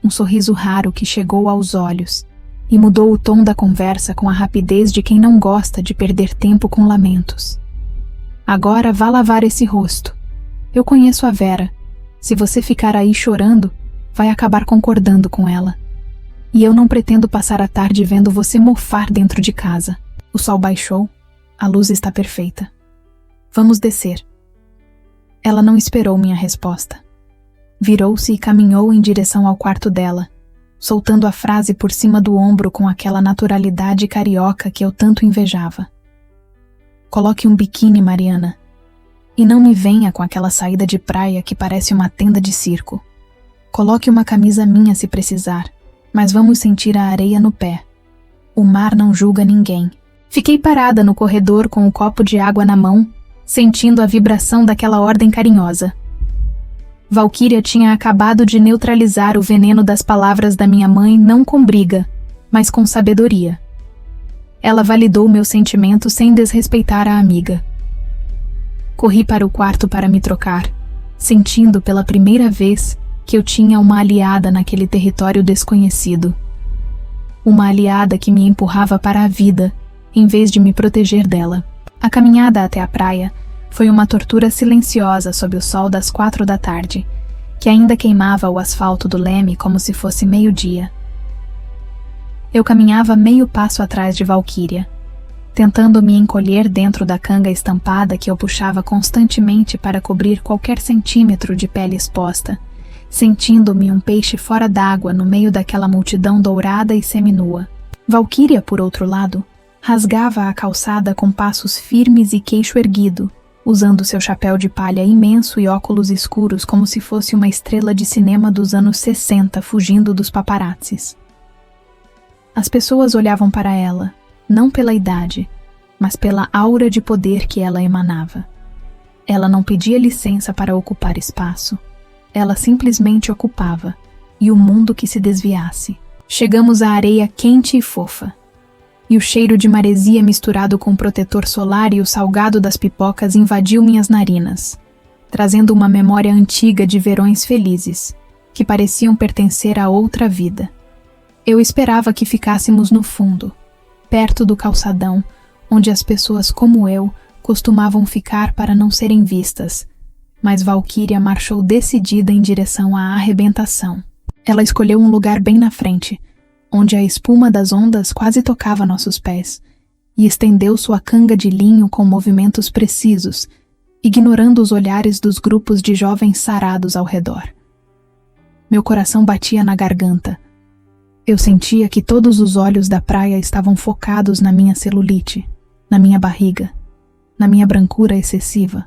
um sorriso raro que chegou aos olhos, e mudou o tom da conversa com a rapidez de quem não gosta de perder tempo com lamentos. Agora vá lavar esse rosto. Eu conheço a Vera. Se você ficar aí chorando, vai acabar concordando com ela. E eu não pretendo passar a tarde vendo você mofar dentro de casa. O sol baixou, a luz está perfeita. Vamos descer. Ela não esperou minha resposta. Virou-se e caminhou em direção ao quarto dela, soltando a frase por cima do ombro com aquela naturalidade carioca que eu tanto invejava. Coloque um biquíni, Mariana. E não me venha com aquela saída de praia que parece uma tenda de circo. Coloque uma camisa minha se precisar, mas vamos sentir a areia no pé. O mar não julga ninguém. Fiquei parada no corredor com o copo de água na mão, sentindo a vibração daquela ordem carinhosa. Valquíria tinha acabado de neutralizar o veneno das palavras da minha mãe não com briga, mas com sabedoria. Ela validou meu sentimento sem desrespeitar a amiga. Corri para o quarto para me trocar, sentindo pela primeira vez que eu tinha uma aliada naquele território desconhecido. Uma aliada que me empurrava para a vida, em vez de me proteger dela. A caminhada até a praia foi uma tortura silenciosa sob o sol das 4 da tarde, que ainda queimava o asfalto do leme como se fosse meio-dia. Eu caminhava meio passo atrás de Valquíria, tentando me encolher dentro da canga estampada que eu puxava constantemente para cobrir qualquer centímetro de pele exposta, sentindo-me um peixe fora d'água no meio daquela multidão dourada e seminua. Valquíria, por outro lado, rasgava a calçada com passos firmes e queixo erguido, usando seu chapéu de palha imenso e óculos escuros como se fosse uma estrela de cinema dos anos 60 fugindo dos paparazzis. As pessoas olhavam para ela, não pela idade, mas pela aura de poder que ela emanava. Ela não pedia licença para ocupar espaço. Ela simplesmente ocupava, e o mundo que se desviasse. Chegamos à areia quente e fofa, e o cheiro de maresia misturado com o protetor solar e o salgado das pipocas invadiu minhas narinas, trazendo uma memória antiga de verões felizes, que pareciam pertencer a outra vida. Eu esperava que ficássemos no fundo, perto do calçadão, onde as pessoas como eu costumavam ficar para não serem vistas, mas Valquíria marchou decidida em direção à arrebentação. Ela escolheu um lugar bem na frente, onde a espuma das ondas quase tocava nossos pés, e estendeu sua canga de linho com movimentos precisos, ignorando os olhares dos grupos de jovens sarados ao redor. Meu coração batia na garganta. Eu sentia que todos os olhos da praia estavam focados na minha celulite, na minha barriga, na minha brancura excessiva.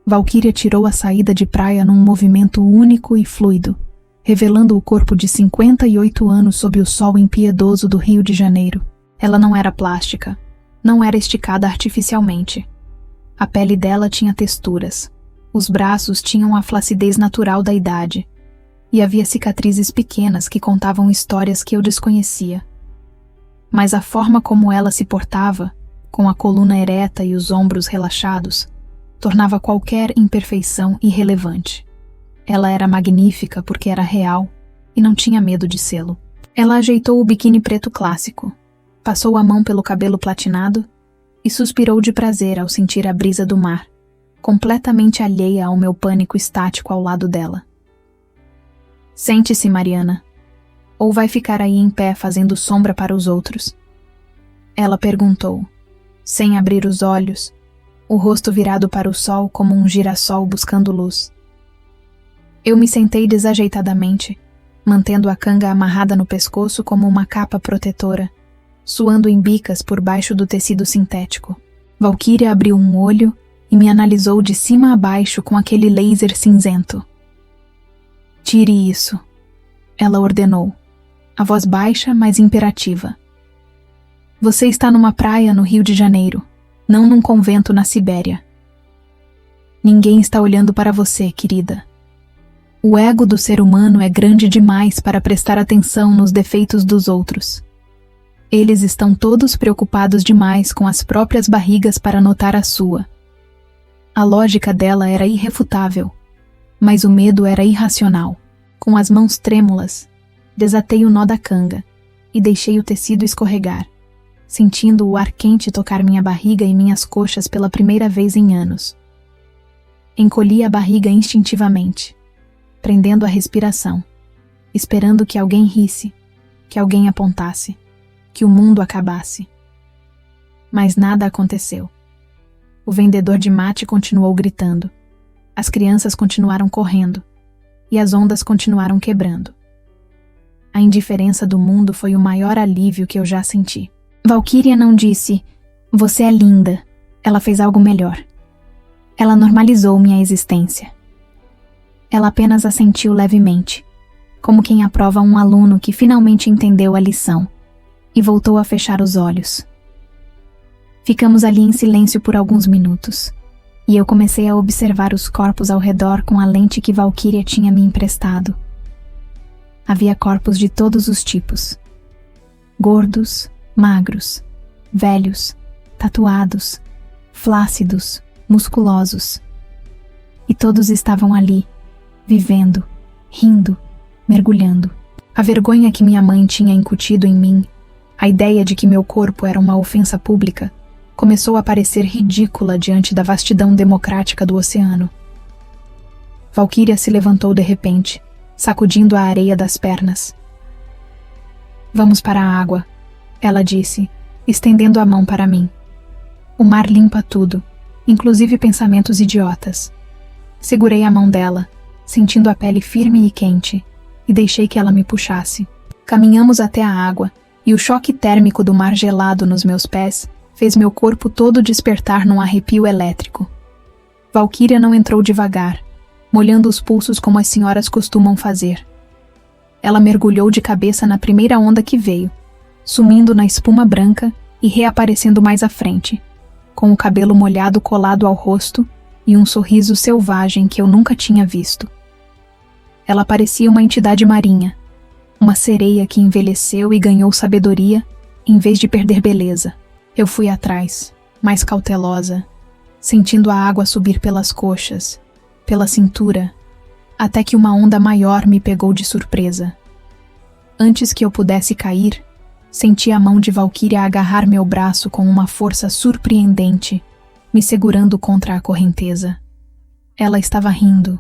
Valquíria tirou a saída de praia num movimento único e fluido, revelando o corpo de 58 anos sob o sol impiedoso do Rio de Janeiro. Ela não era plástica, não era esticada artificialmente. A pele dela tinha texturas, os braços tinham a flacidez natural da idade, e havia cicatrizes pequenas que contavam histórias que eu desconhecia. Mas a forma como ela se portava, com a coluna ereta e os ombros relaxados, tornava qualquer imperfeição irrelevante. Ela era magnífica porque era real e não tinha medo de sê-lo. Ela ajeitou o biquíni preto clássico, passou a mão pelo cabelo platinado e suspirou de prazer ao sentir a brisa do mar, completamente alheia ao meu pânico estático ao lado dela. Sente-se, Mariana. Ou vai ficar aí em pé fazendo sombra para os outros? Ela perguntou, sem abrir os olhos, o rosto virado para o sol como um girassol buscando luz. Eu me sentei desajeitadamente, mantendo a canga amarrada no pescoço como uma capa protetora, suando em bicas por baixo do tecido sintético. Valquíria abriu um olho e me analisou de cima a baixo com aquele laser cinzento. Tire isso, ela ordenou, a voz baixa, mas imperativa. Você está numa praia no Rio de Janeiro, não num convento na Sibéria. Ninguém está olhando para você, querida. O ego do ser humano é grande demais para prestar atenção nos defeitos dos outros. Eles estão todos preocupados demais com as próprias barrigas para notar a sua. A lógica dela era irrefutável, mas o medo era irracional. Com as mãos trêmulas, desatei o nó da canga e deixei o tecido escorregar, sentindo o ar quente tocar minha barriga e minhas coxas pela primeira vez em anos. Encolhi a barriga instintivamente, prendendo a respiração, esperando que alguém risse, que alguém apontasse, que o mundo acabasse. Mas nada aconteceu. O vendedor de mate continuou gritando. As crianças continuaram correndo. E as ondas continuaram quebrando. A indiferença do mundo foi o maior alívio que eu já senti. Valquíria não disse, você é linda. Ela fez algo melhor. Ela normalizou minha existência. Ela apenas assentiu levemente, como quem aprova um aluno que finalmente entendeu a lição, e voltou a fechar os olhos. Ficamos ali em silêncio por alguns minutos. E eu comecei a observar os corpos ao redor com a lente que Valquíria tinha me emprestado. Havia corpos de todos os tipos. Gordos, magros, velhos, tatuados, flácidos, musculosos. E todos estavam ali, vivendo, rindo, mergulhando. A vergonha que minha mãe tinha incutido em mim, a ideia de que meu corpo era uma ofensa pública, começou a parecer ridícula diante da vastidão democrática do oceano. Valquíria se levantou de repente, sacudindo a areia das pernas. Vamos para a água, ela disse, estendendo a mão para mim. O mar limpa tudo, inclusive pensamentos idiotas. Segurei a mão dela, sentindo a pele firme e quente, e deixei que ela me puxasse. Caminhamos até a água, e o choque térmico do mar gelado nos meus pés fez meu corpo todo despertar num arrepio elétrico. Valquíria não entrou devagar, molhando os pulsos como as senhoras costumam fazer. Ela mergulhou de cabeça na primeira onda que veio, sumindo na espuma branca e reaparecendo mais à frente, com o cabelo molhado colado ao rosto e um sorriso selvagem que eu nunca tinha visto. Ela parecia uma entidade marinha, uma sereia que envelheceu e ganhou sabedoria em vez de perder beleza. Eu fui atrás, mais cautelosa, sentindo a água subir pelas coxas, pela cintura, até que uma onda maior me pegou de surpresa. Antes que eu pudesse cair, senti a mão de Valquíria agarrar meu braço com uma força surpreendente, me segurando contra a correnteza. Ela estava rindo,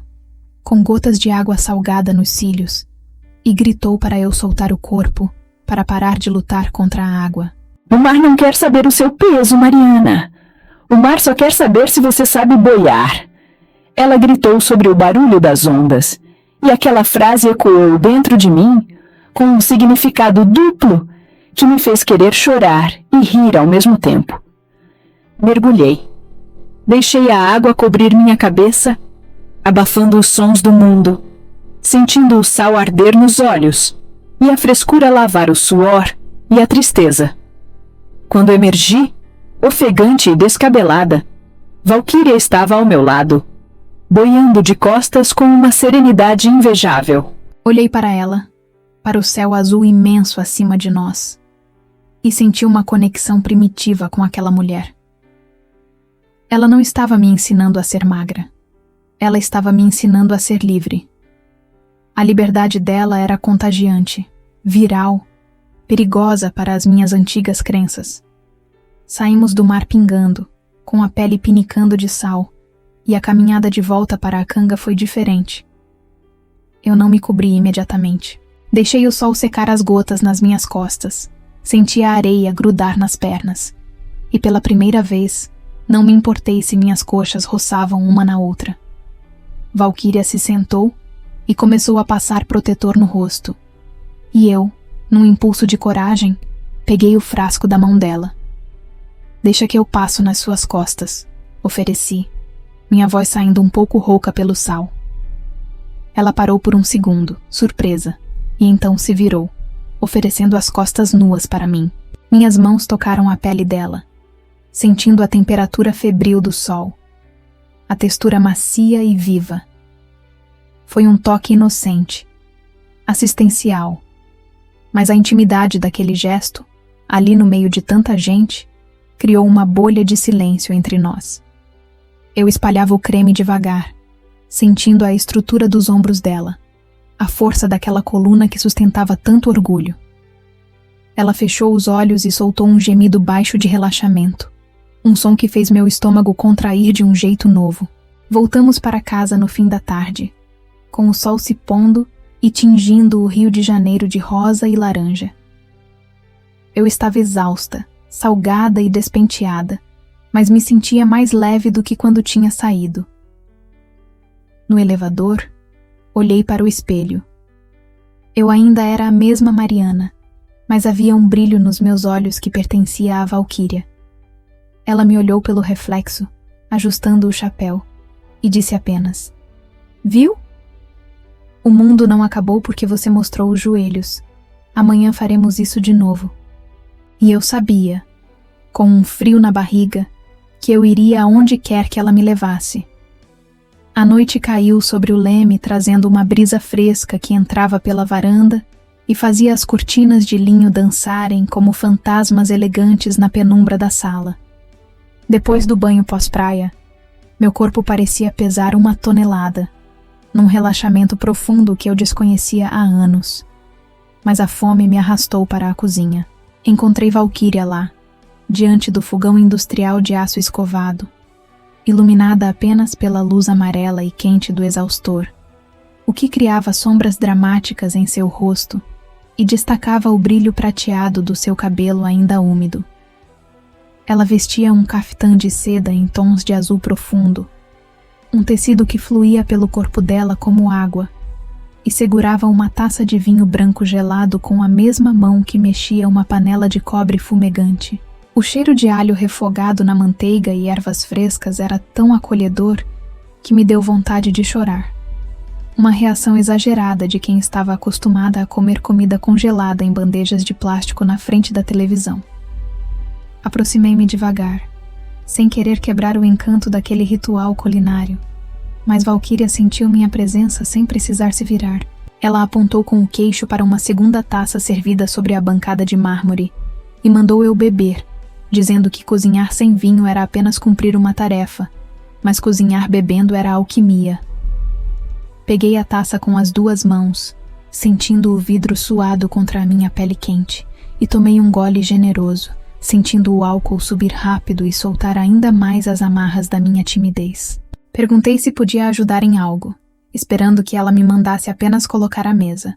com gotas de água salgada nos cílios, e gritou para eu soltar o corpo, para parar de lutar contra a água. O mar não quer saber o seu peso, Mariana. O mar só quer saber se você sabe boiar. Ela gritou sobre o barulho das ondas, e aquela frase ecoou dentro de mim com um significado duplo que me fez querer chorar e rir ao mesmo tempo. Mergulhei. Deixei a água cobrir minha cabeça, abafando os sons do mundo, sentindo o sal arder nos olhos e a frescura lavar o suor e a tristeza. Quando emergi, ofegante e descabelada, Valquíria estava ao meu lado, boiando de costas com uma serenidade invejável. Olhei para ela, para o céu azul imenso acima de nós, e senti uma conexão primitiva com aquela mulher. Ela não estava me ensinando a ser magra. Ela estava me ensinando a ser livre. A liberdade dela era contagiante, viral, perigosa para as minhas antigas crenças. Saímos do mar pingando, com a pele pinicando de sal, e a caminhada de volta para a canga foi diferente. Eu não me cobri imediatamente. Deixei o sol secar as gotas nas minhas costas, senti a areia grudar nas pernas, e pela primeira vez, não me importei se minhas coxas roçavam uma na outra. Valquíria se sentou e começou a passar protetor no rosto, e eu, num impulso de coragem, peguei o frasco da mão dela. Deixa que eu passo nas suas costas, ofereci, minha voz saindo um pouco rouca pelo sal. Ela parou por um segundo, surpresa, e então se virou, oferecendo as costas nuas para mim. Minhas mãos tocaram a pele dela, sentindo a temperatura febril do sol, a textura macia e viva. Foi um toque inocente, assistencial, mas a intimidade daquele gesto, ali no meio de tanta gente, criou uma bolha de silêncio entre nós. Eu espalhava o creme devagar, sentindo a estrutura dos ombros dela, a força daquela coluna que sustentava tanto orgulho. Ela fechou os olhos e soltou um gemido baixo de relaxamento, um som que fez meu estômago contrair de um jeito novo. Voltamos para casa no fim da tarde, com o sol se pondo e tingindo o Rio de Janeiro de rosa e laranja. Eu estava exausta, salgada e despenteada, mas me sentia mais leve do que quando tinha saído. No elevador, olhei para o espelho. Eu ainda era a mesma Mariana, mas havia um brilho nos meus olhos que pertencia à Valquíria. Ela me olhou pelo reflexo, ajustando o chapéu, e disse apenas: "Viu? O mundo não acabou porque você mostrou os joelhos. Amanhã faremos isso de novo." E eu sabia, com um frio na barriga, que eu iria aonde quer que ela me levasse. A noite caiu sobre o leme, trazendo uma brisa fresca que entrava pela varanda e fazia as cortinas de linho dançarem como fantasmas elegantes na penumbra da sala. Depois do banho pós-praia, meu corpo parecia pesar 1 tonelada, num relaxamento profundo que eu desconhecia há anos. Mas a fome me arrastou para a cozinha. Encontrei Valquíria lá, diante do fogão industrial de aço escovado, iluminada apenas pela luz amarela e quente do exaustor, o que criava sombras dramáticas em seu rosto e destacava o brilho prateado do seu cabelo ainda úmido. Ela vestia um caftã de seda em tons de azul profundo, um tecido que fluía pelo corpo dela como água, e segurava uma taça de vinho branco gelado com a mesma mão que mexia uma panela de cobre fumegante. O cheiro de alho refogado na manteiga e ervas frescas era tão acolhedor que me deu vontade de chorar. Uma reação exagerada de quem estava acostumada a comer comida congelada em bandejas de plástico na frente da televisão. Aproximei-me devagar, sem querer quebrar o encanto daquele ritual culinário, mas Valquíria sentiu minha presença sem precisar se virar. Ela apontou com o queixo para uma segunda taça servida sobre a bancada de mármore e mandou eu beber, dizendo que cozinhar sem vinho era apenas cumprir uma tarefa, mas cozinhar bebendo era alquimia. Peguei a taça com as 2 mãos, sentindo o vidro suado contra a minha pele quente, e tomei um gole generoso, sentindo o álcool subir rápido e soltar ainda mais as amarras da minha timidez. Perguntei se podia ajudar em algo, esperando que ela me mandasse apenas colocar a mesa.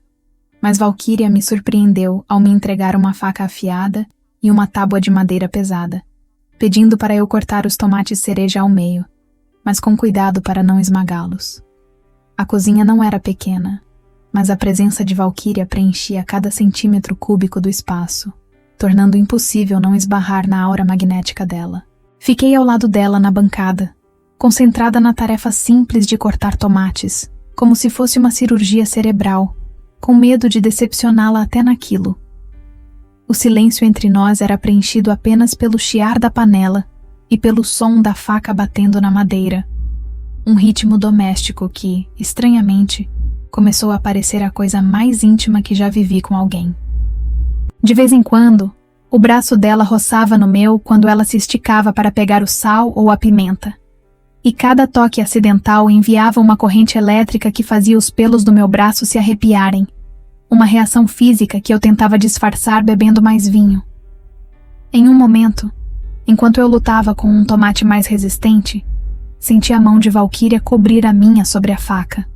Mas Valquíria me surpreendeu ao me entregar uma faca afiada e uma tábua de madeira pesada, pedindo para eu cortar os tomates cereja ao meio, mas com cuidado para não esmagá-los. A cozinha não era pequena, mas a presença de Valquíria preenchia cada centímetro cúbico do espaço, tornando impossível não esbarrar na aura magnética dela. Fiquei ao lado dela na bancada, concentrada na tarefa simples de cortar tomates, como se fosse uma cirurgia cerebral, com medo de decepcioná-la até naquilo. O silêncio entre nós era preenchido apenas pelo chiar da panela e pelo som da faca batendo na madeira. Um ritmo doméstico que, estranhamente, começou a parecer a coisa mais íntima que já vivi com alguém. De vez em quando, o braço dela roçava no meu quando ela se esticava para pegar o sal ou a pimenta. E cada toque acidental enviava uma corrente elétrica que fazia os pelos do meu braço se arrepiarem. Uma reação física que eu tentava disfarçar bebendo mais vinho. Em um momento, enquanto eu lutava com um tomate mais resistente, senti a mão de Valquíria cobrir a minha sobre a faca.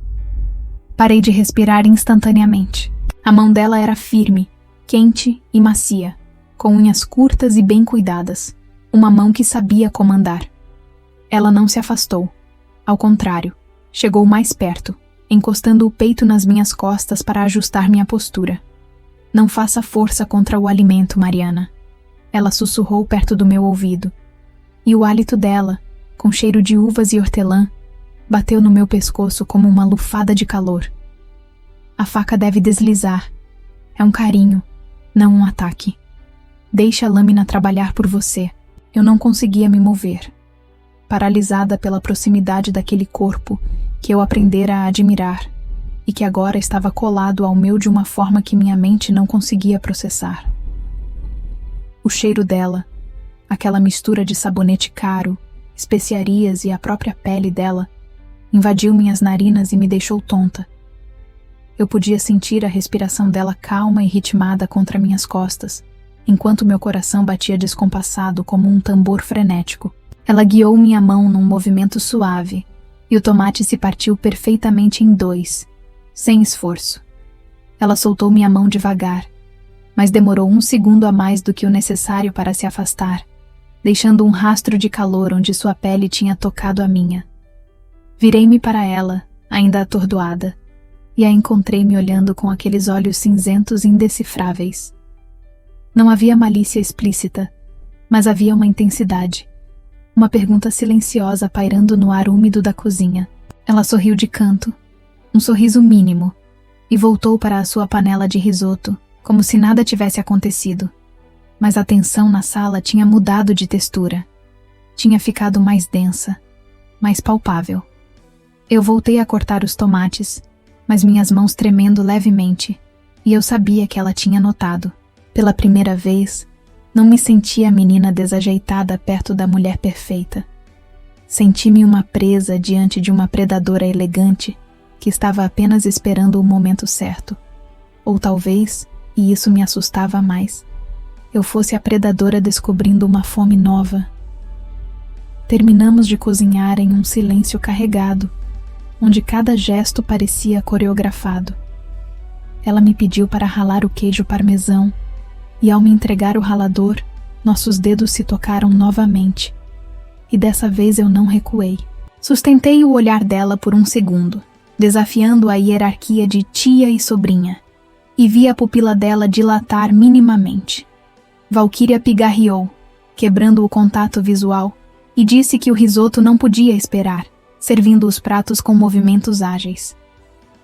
Parei de respirar instantaneamente. A mão dela era firme, quente e macia, com unhas curtas e bem cuidadas. Uma mão que sabia comandar. Ela não se afastou. Ao contrário, chegou mais perto, encostando o peito nas minhas costas para ajustar minha postura. Não faça força contra o alimento, Mariana. Ela sussurrou perto do meu ouvido. E o hálito dela, com cheiro de uvas e hortelã, bateu no meu pescoço como uma lufada de calor. A faca deve deslizar. É um carinho, não um ataque. Deixe a lâmina trabalhar por você. Eu não conseguia me mover, paralisada pela proximidade daquele corpo que eu aprendera a admirar e que agora estava colado ao meu de uma forma que minha mente não conseguia processar. O cheiro dela, aquela mistura de sabonete caro, especiarias e a própria pele dela, invadiu minhas narinas e me deixou tonta. Eu podia sentir a respiração dela calma e ritmada contra minhas costas, enquanto meu coração batia descompassado como um tambor frenético. Ela guiou minha mão num movimento suave, e o tomate se partiu perfeitamente em dois, sem esforço. Ela soltou minha mão devagar, mas demorou 1 segundo a mais do que o necessário para se afastar, deixando um rastro de calor onde sua pele tinha tocado a minha. Virei-me para ela, ainda atordoada, e a encontrei me olhando com aqueles olhos cinzentos indecifráveis. Não havia malícia explícita, mas havia uma intensidade. Uma pergunta silenciosa pairando no ar úmido da cozinha. Ela sorriu de canto, um sorriso mínimo, e voltou para a sua panela de risoto, como se nada tivesse acontecido. Mas a tensão na sala tinha mudado de textura. Tinha ficado mais densa, mais palpável. Eu voltei a cortar os tomates, mas minhas mãos tremendo levemente, e eu sabia que ela tinha notado. Pela primeira vez, não me senti a menina desajeitada perto da mulher perfeita. Senti-me uma presa diante de uma predadora elegante que estava apenas esperando o momento certo. Ou talvez, e isso me assustava mais, eu fosse a predadora descobrindo uma fome nova. Terminamos de cozinhar em um silêncio carregado, onde cada gesto parecia coreografado. Ela me pediu para ralar o queijo parmesão, e ao me entregar o ralador, nossos dedos se tocaram novamente. E dessa vez eu não recuei. Sustentei o olhar dela por 1 segundo, desafiando a hierarquia de tia e sobrinha, e vi a pupila dela dilatar minimamente. Valquíria pigarreou, quebrando o contato visual, e disse que o risoto não podia esperar, servindo os pratos com movimentos ágeis.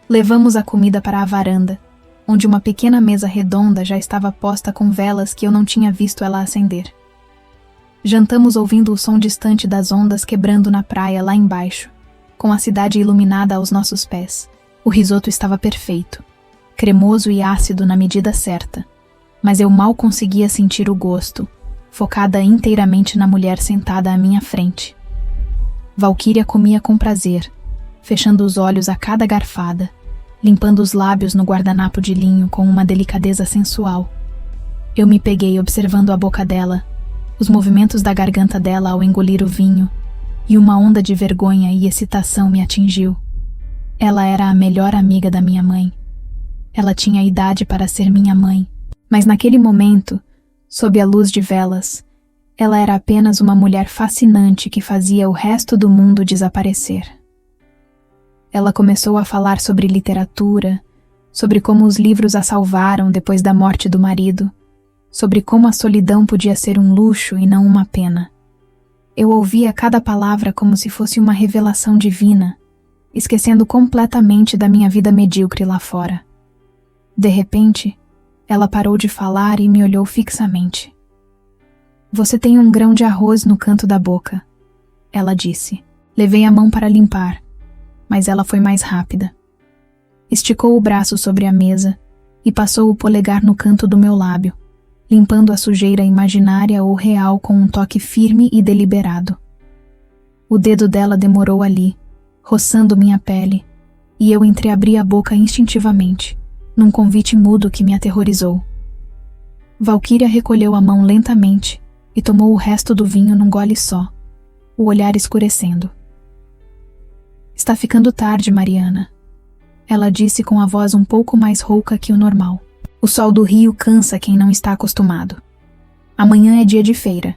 Levamos a comida para a varanda, onde uma pequena mesa redonda já estava posta com velas que eu não tinha visto ela acender. Jantamos ouvindo o som distante das ondas quebrando na praia lá embaixo, com a cidade iluminada aos nossos pés. O risoto estava perfeito, cremoso e ácido na medida certa, mas eu mal conseguia sentir o gosto, focada inteiramente na mulher sentada à minha frente. Valquíria comia com prazer, fechando os olhos a cada garfada, limpando os lábios no guardanapo de linho com uma delicadeza sensual. Eu me peguei observando a boca dela, os movimentos da garganta dela ao engolir o vinho, e uma onda de vergonha e excitação me atingiu. Ela era a melhor amiga da minha mãe. Ela tinha idade para ser minha mãe, mas naquele momento, sob a luz de velas, ela era apenas uma mulher fascinante que fazia o resto do mundo desaparecer. Ela começou a falar sobre literatura, sobre como os livros a salvaram depois da morte do marido, sobre como a solidão podia ser um luxo e não uma pena. Eu ouvia cada palavra como se fosse uma revelação divina, esquecendo completamente da minha vida medíocre lá fora. De repente, ela parou de falar e me olhou fixamente. "Você tem um grão de arroz no canto da boca", ela disse. Levei a mão para limpar, mas ela foi mais rápida. Esticou o braço sobre a mesa e passou o polegar no canto do meu lábio, limpando a sujeira imaginária ou real com um toque firme e deliberado. O dedo dela demorou ali, roçando minha pele, e eu entreabri a boca instintivamente, num convite mudo que me aterrorizou. Valquíria recolheu a mão lentamente e tomou o resto do vinho num gole só, o olhar escurecendo. "Está ficando tarde, Mariana", ela disse com a voz um pouco mais rouca que o normal. "O sol do rio cansa quem não está acostumado. Amanhã é dia de feira,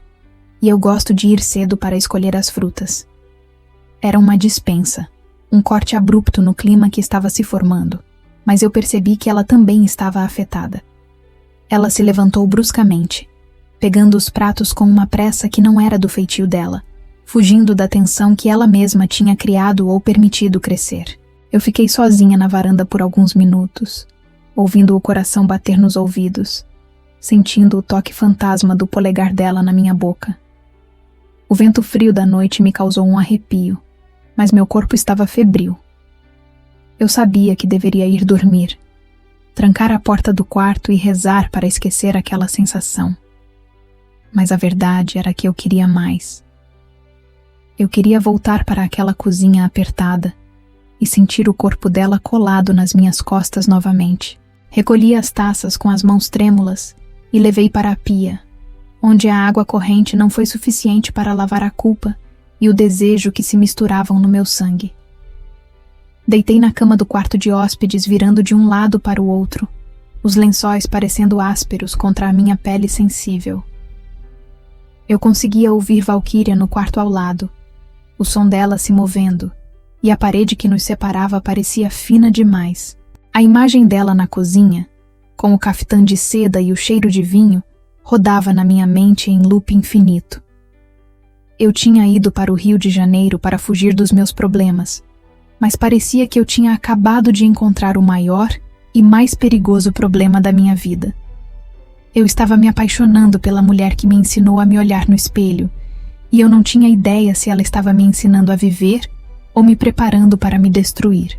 e eu gosto de ir cedo para escolher as frutas." Era uma dispensa, um corte abrupto no clima que estava se formando, mas eu percebi que ela também estava afetada. Ela se levantou bruscamente, pegando os pratos com uma pressa que não era do feitio dela, fugindo da tensão que ela mesma tinha criado ou permitido crescer. Eu fiquei sozinha na varanda por alguns minutos, ouvindo o coração bater nos ouvidos, sentindo o toque fantasma do polegar dela na minha boca. O vento frio da noite me causou um arrepio, mas meu corpo estava febril. Eu sabia que deveria ir dormir, trancar a porta do quarto e rezar para esquecer aquela sensação. Mas a verdade era que eu queria mais. Eu queria voltar para aquela cozinha apertada e sentir o corpo dela colado nas minhas costas novamente. Recolhi as taças com as mãos trêmulas e levei para a pia, onde a água corrente não foi suficiente para lavar a culpa e o desejo que se misturavam no meu sangue. Deitei na cama do quarto de hóspedes virando de um lado para o outro, os lençóis parecendo ásperos contra a minha pele sensível. Eu conseguia ouvir Valquíria no quarto ao lado, o som dela se movendo, e a parede que nos separava parecia fina demais. A imagem dela na cozinha, com o caftã de seda e o cheiro de vinho, rodava na minha mente em loop infinito. Eu tinha ido para o Rio de Janeiro para fugir dos meus problemas, mas parecia que eu tinha acabado de encontrar o maior e mais perigoso problema da minha vida. Eu estava me apaixonando pela mulher que me ensinou a me olhar no espelho, e eu não tinha ideia se ela estava me ensinando a viver ou me preparando para me destruir.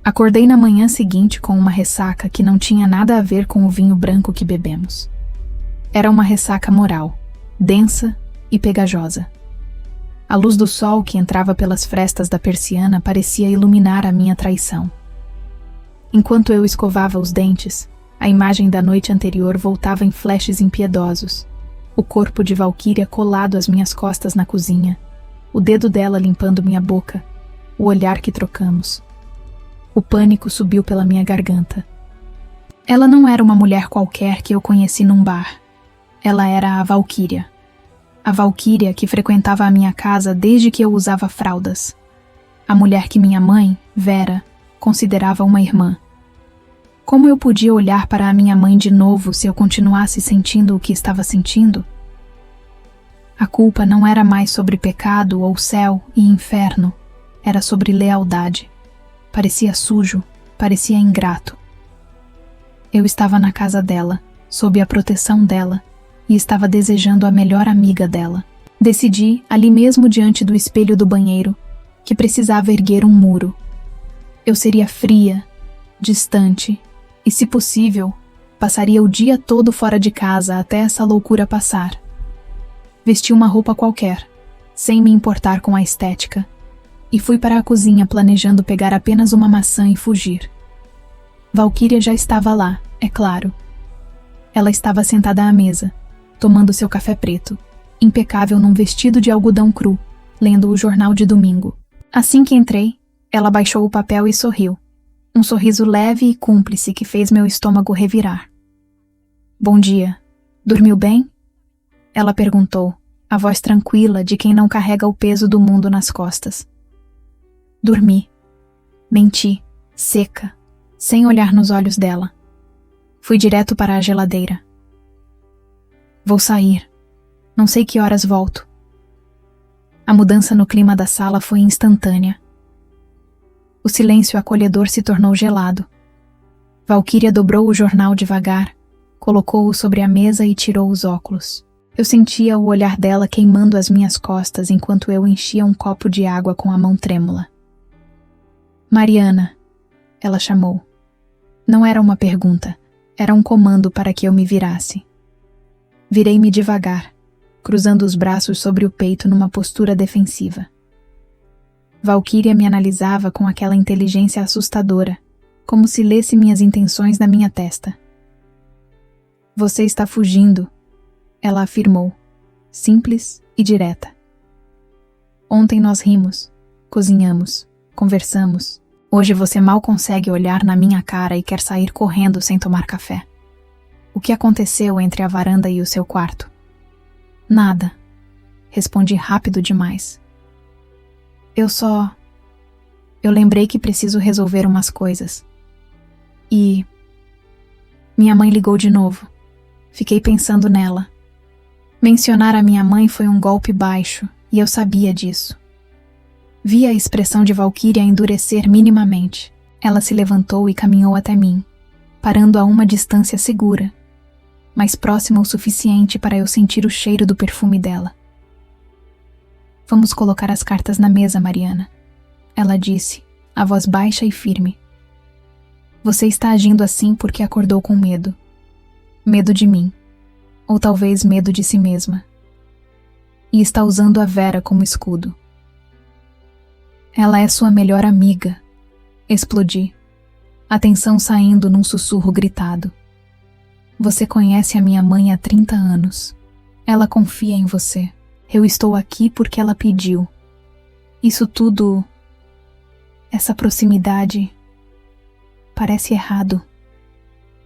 Acordei na manhã seguinte com uma ressaca que não tinha nada a ver com o vinho branco que bebemos. Era uma ressaca moral, densa e pegajosa. A luz do sol que entrava pelas frestas da persiana parecia iluminar a minha traição. Enquanto eu escovava os dentes, a imagem da noite anterior voltava em flashes impiedosos. O corpo de Valquíria colado às minhas costas na cozinha, o dedo dela limpando minha boca, o olhar que trocamos. O pânico subiu pela minha garganta. Ela não era uma mulher qualquer que eu conheci num bar. Ela era a Valquíria. A Valquíria que frequentava a minha casa desde que eu usava fraldas. A mulher que minha mãe, Vera, considerava uma irmã. Como eu podia olhar para a minha mãe de novo se eu continuasse sentindo o que estava sentindo? A culpa não era mais sobre pecado ou céu e inferno, era sobre lealdade. Parecia sujo, parecia ingrato. Eu estava na casa dela, sob a proteção dela, e estava desejando a melhor amiga dela. Decidi, ali mesmo diante do espelho do banheiro, que precisava erguer um muro. Eu seria fria, distante, e, se possível, passaria o dia todo fora de casa até essa loucura passar. Vesti uma roupa qualquer, sem me importar com a estética, e fui para a cozinha planejando pegar apenas uma maçã e fugir. Valquíria já estava lá, é claro. Ela estava sentada à mesa, tomando seu café preto, impecável num vestido de algodão cru, lendo o jornal de domingo. Assim que entrei, ela baixou o papel e sorriu. Um sorriso leve e cúmplice que fez meu estômago revirar. Bom dia. Dormiu bem? Ela perguntou, a voz tranquila de quem não carrega o peso do mundo nas costas. Dormi. Menti, seca, sem olhar nos olhos dela. Fui direto para a geladeira. Vou sair. Não sei que horas volto. A mudança no clima da sala foi instantânea. O silêncio acolhedor se tornou gelado. Valquíria dobrou o jornal devagar, colocou-o sobre a mesa e tirou os óculos. Eu sentia o olhar dela queimando as minhas costas enquanto eu enchia um copo de água com a mão trêmula. Mariana, ela chamou. Não era uma pergunta, era um comando para que eu me virasse. Virei-me devagar, cruzando os braços sobre o peito numa postura defensiva. Valquíria me analisava com aquela inteligência assustadora, como se lesse minhas intenções na minha testa. Você está fugindo, ela afirmou, simples e direta. Ontem nós rimos, cozinhamos, conversamos. Hoje você mal consegue olhar na minha cara e quer sair correndo sem tomar café. O que aconteceu entre a varanda e o seu quarto? Nada. Respondi rápido demais. Eu lembrei que preciso resolver umas coisas. E... minha mãe ligou de novo. Fiquei pensando nela. Mencionar a minha mãe foi um golpe baixo, e eu sabia disso. Vi a expressão de Valquíria endurecer minimamente. Ela se levantou e caminhou até mim, parando a uma distância segura, mas próxima o suficiente para eu sentir o cheiro do perfume dela. Vamos colocar as cartas na mesa, Mariana, ela disse, a voz baixa e firme. Você está agindo assim porque acordou com medo. Medo de mim, ou talvez medo de si mesma. E está usando a Vera como escudo. Ela é sua melhor amiga. Explodi, a tensão saindo num sussurro gritado. Você conhece a minha mãe há 30 anos. Ela confia em você. Eu estou aqui porque ela pediu. Isso tudo... essa proximidade... parece errado.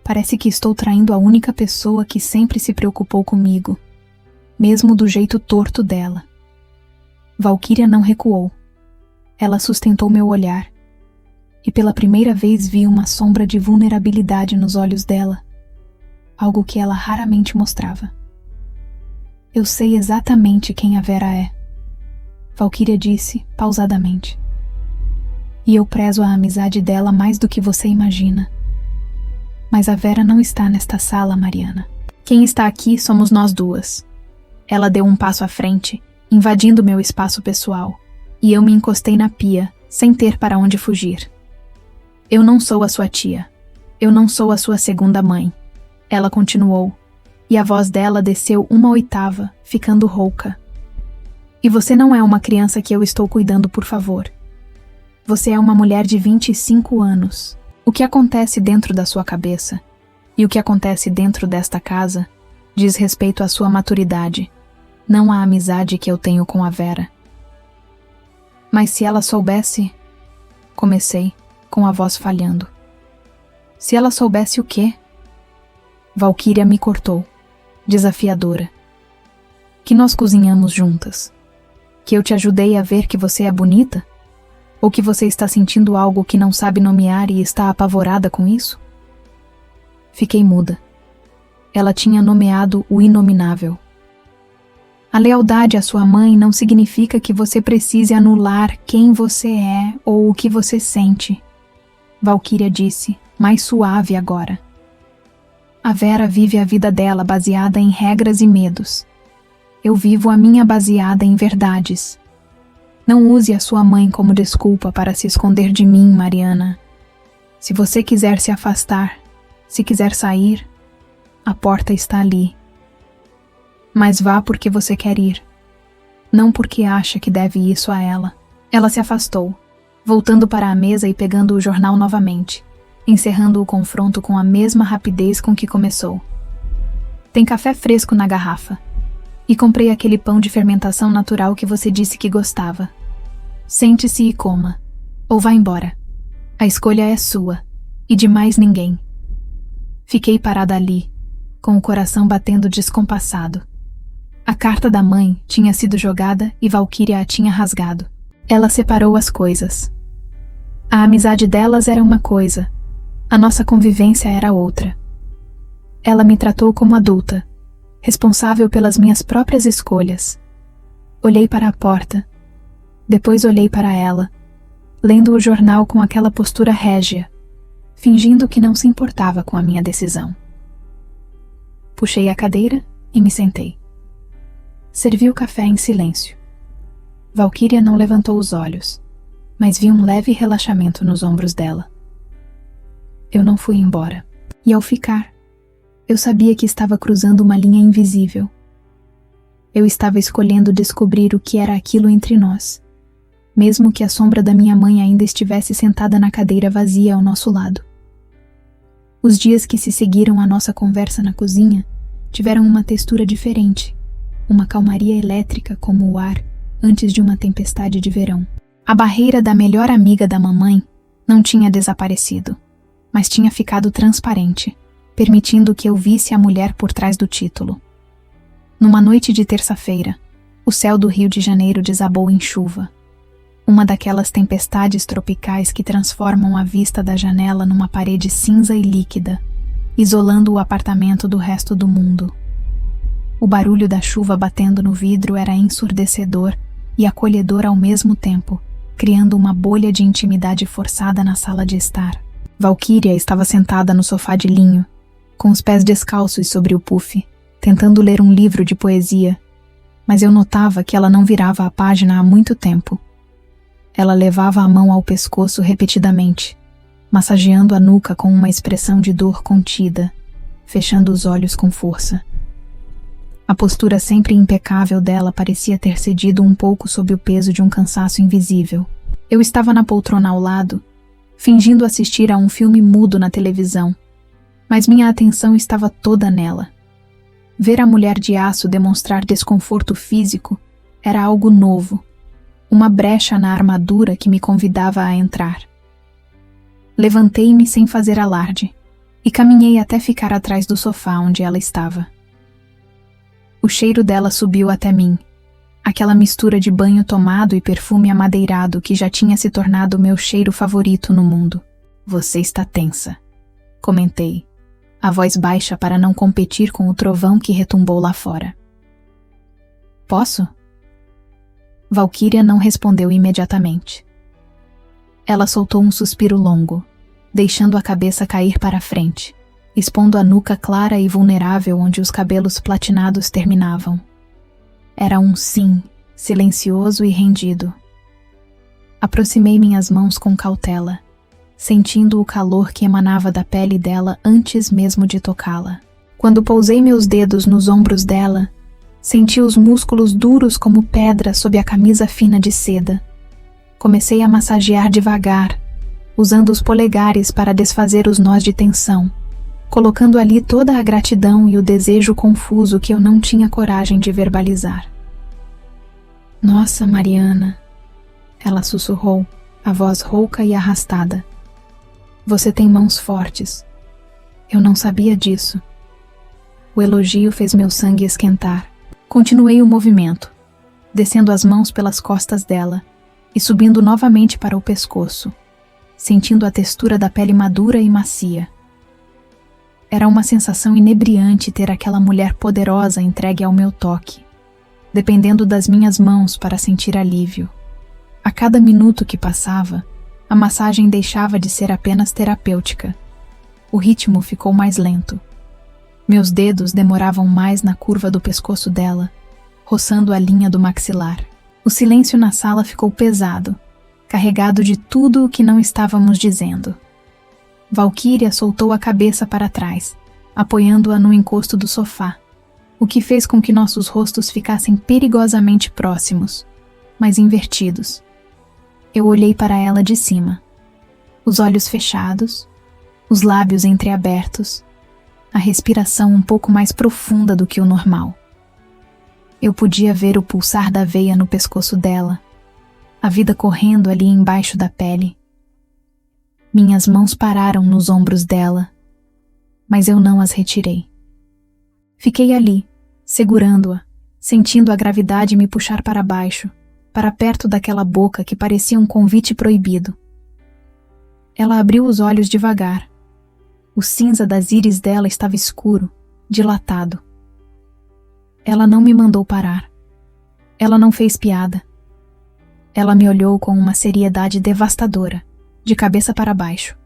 Parece que estou traindo a única pessoa que sempre se preocupou comigo, mesmo do jeito torto dela. Valquíria não recuou. Ela sustentou meu olhar, e pela primeira vez vi uma sombra de vulnerabilidade nos olhos dela, algo que ela raramente mostrava. Eu sei exatamente quem a Vera é, Valquíria disse, pausadamente. E eu prezo a amizade dela mais do que você imagina. Mas a Vera não está nesta sala, Mariana. Quem está aqui somos nós duas. Ela deu um passo à frente, invadindo meu espaço pessoal, e eu me encostei na pia, sem ter para onde fugir. Eu não sou a sua tia. Eu não sou a sua segunda mãe. Ela continuou, e a voz dela desceu 1/8, ficando rouca. E você não é uma criança que eu estou cuidando, por favor. Você é uma mulher de 25 anos. O que acontece dentro da sua cabeça e o que acontece dentro desta casa diz respeito à sua maturidade, não à amizade que eu tenho com a Vera. Mas se ela soubesse... Comecei, com a voz falhando. Se ela soubesse o quê? Valquíria me cortou, desafiadora. Que nós cozinhamos juntas. Que eu te ajudei a ver que você é bonita? Ou que você está sentindo algo que não sabe nomear e está apavorada com isso? Fiquei muda. Ela tinha nomeado o inominável. A lealdade à sua mãe não significa que você precise anular quem você é ou o que você sente, Valquíria disse, mais suave agora. A Vera vive a vida dela baseada em regras e medos. Eu vivo a minha baseada em verdades. Não use a sua mãe como desculpa para se esconder de mim, Mariana. Se você quiser se afastar, se quiser sair, a porta está ali. Mas vá porque você quer ir, não porque acha que deve isso a ela. Ela se afastou, voltando para a mesa e pegando o jornal novamente, encerrando o confronto com a mesma rapidez com que começou. Tem café fresco na garrafa. E comprei aquele pão de fermentação natural que você disse que gostava. Sente-se e coma. Ou vá embora. A escolha é sua, e de mais ninguém. Fiquei parada ali, com o coração batendo descompassado. A carta da mãe tinha sido jogada e Valquíria a tinha rasgado. Ela separou as coisas. A amizade delas era uma coisa, a nossa convivência era outra. Ela me tratou como adulta, responsável pelas minhas próprias escolhas. Olhei para a porta, depois olhei para ela, lendo o jornal com aquela postura régia, fingindo que não se importava com a minha decisão. Puxei a cadeira e me sentei. Servi o café em silêncio. Valquíria não levantou os olhos, mas vi um leve relaxamento nos ombros dela. Eu não fui embora, e ao ficar, eu sabia que estava cruzando uma linha invisível. Eu estava escolhendo descobrir o que era aquilo entre nós, mesmo que a sombra da minha mãe ainda estivesse sentada na cadeira vazia ao nosso lado. Os dias que se seguiram à nossa conversa na cozinha tiveram uma textura diferente, uma calmaria elétrica como o ar antes de uma tempestade de verão. A barreira da melhor amiga da mamãe não tinha desaparecido, mas tinha ficado transparente, permitindo que eu visse a mulher por trás do título. Numa noite de terça-feira, o céu do Rio de Janeiro desabou em chuva. Uma daquelas tempestades tropicais que transformam a vista da janela numa parede cinza e líquida, isolando o apartamento do resto do mundo. O barulho da chuva batendo no vidro era ensurdecedor e acolhedor ao mesmo tempo, criando uma bolha de intimidade forçada na sala de estar. Valquíria estava sentada no sofá de linho, com os pés descalços sobre o puff, tentando ler um livro de poesia, mas eu notava que ela não virava a página há muito tempo. Ela levava a mão ao pescoço repetidamente, massageando a nuca com uma expressão de dor contida, fechando os olhos com força. A postura sempre impecável dela parecia ter cedido um pouco sob o peso de um cansaço invisível. Eu estava na poltrona ao lado, fingindo assistir a um filme mudo na televisão, mas minha atenção estava toda nela. Ver a mulher de aço demonstrar desconforto físico era algo novo, uma brecha na armadura que me convidava a entrar. Levantei-me sem fazer alarde e caminhei até ficar atrás do sofá onde ela estava. O cheiro dela subiu até mim, aquela mistura de banho tomado e perfume amadeirado que já tinha se tornado meu cheiro favorito no mundo. Você está tensa, comentei, a voz baixa para não competir com o trovão que retumbou lá fora. Posso? Valquíria não respondeu imediatamente. Ela soltou um suspiro longo, deixando a cabeça cair para a frente, expondo a nuca clara e vulnerável onde os cabelos platinados terminavam. Era um sim, silencioso e rendido. Aproximei minhas mãos com cautela, sentindo o calor que emanava da pele dela antes mesmo de tocá-la. Quando pousei meus dedos nos ombros dela, senti os músculos duros como pedra sob a camisa fina de seda. Comecei a massagear devagar, usando os polegares para desfazer os nós de tensão, colocando ali toda a gratidão e o desejo confuso que eu não tinha coragem de verbalizar. Nossa, Mariana, ela sussurrou, a voz rouca e arrastada. Você tem mãos fortes. Eu não sabia disso. O elogio fez meu sangue esquentar. Continuei o movimento, descendo as mãos pelas costas dela e subindo novamente para o pescoço, sentindo a textura da pele madura e macia. Era uma sensação inebriante ter aquela mulher poderosa entregue ao meu toque, dependendo das minhas mãos para sentir alívio. A cada minuto que passava, a massagem deixava de ser apenas terapêutica. O ritmo ficou mais lento. Meus dedos demoravam mais na curva do pescoço dela, roçando a linha do maxilar. O silêncio na sala ficou pesado, carregado de tudo o que não estávamos dizendo. Valquíria soltou a cabeça para trás, apoiando-a no encosto do sofá, o que fez com que nossos rostos ficassem perigosamente próximos, mas invertidos. Eu olhei para ela de cima. Os olhos fechados, os lábios entreabertos, a respiração um pouco mais profunda do que o normal. Eu podia ver o pulsar da veia no pescoço dela, a vida correndo ali embaixo da pele. Minhas mãos pararam nos ombros dela, mas eu não as retirei. Fiquei ali, segurando-a, sentindo a gravidade me puxar para baixo, para perto daquela boca que parecia um convite proibido. Ela abriu os olhos devagar. O cinza das íris dela estava escuro, dilatado. Ela não me mandou parar. Ela não fez piada. Ela me olhou com uma seriedade devastadora, de cabeça para baixo,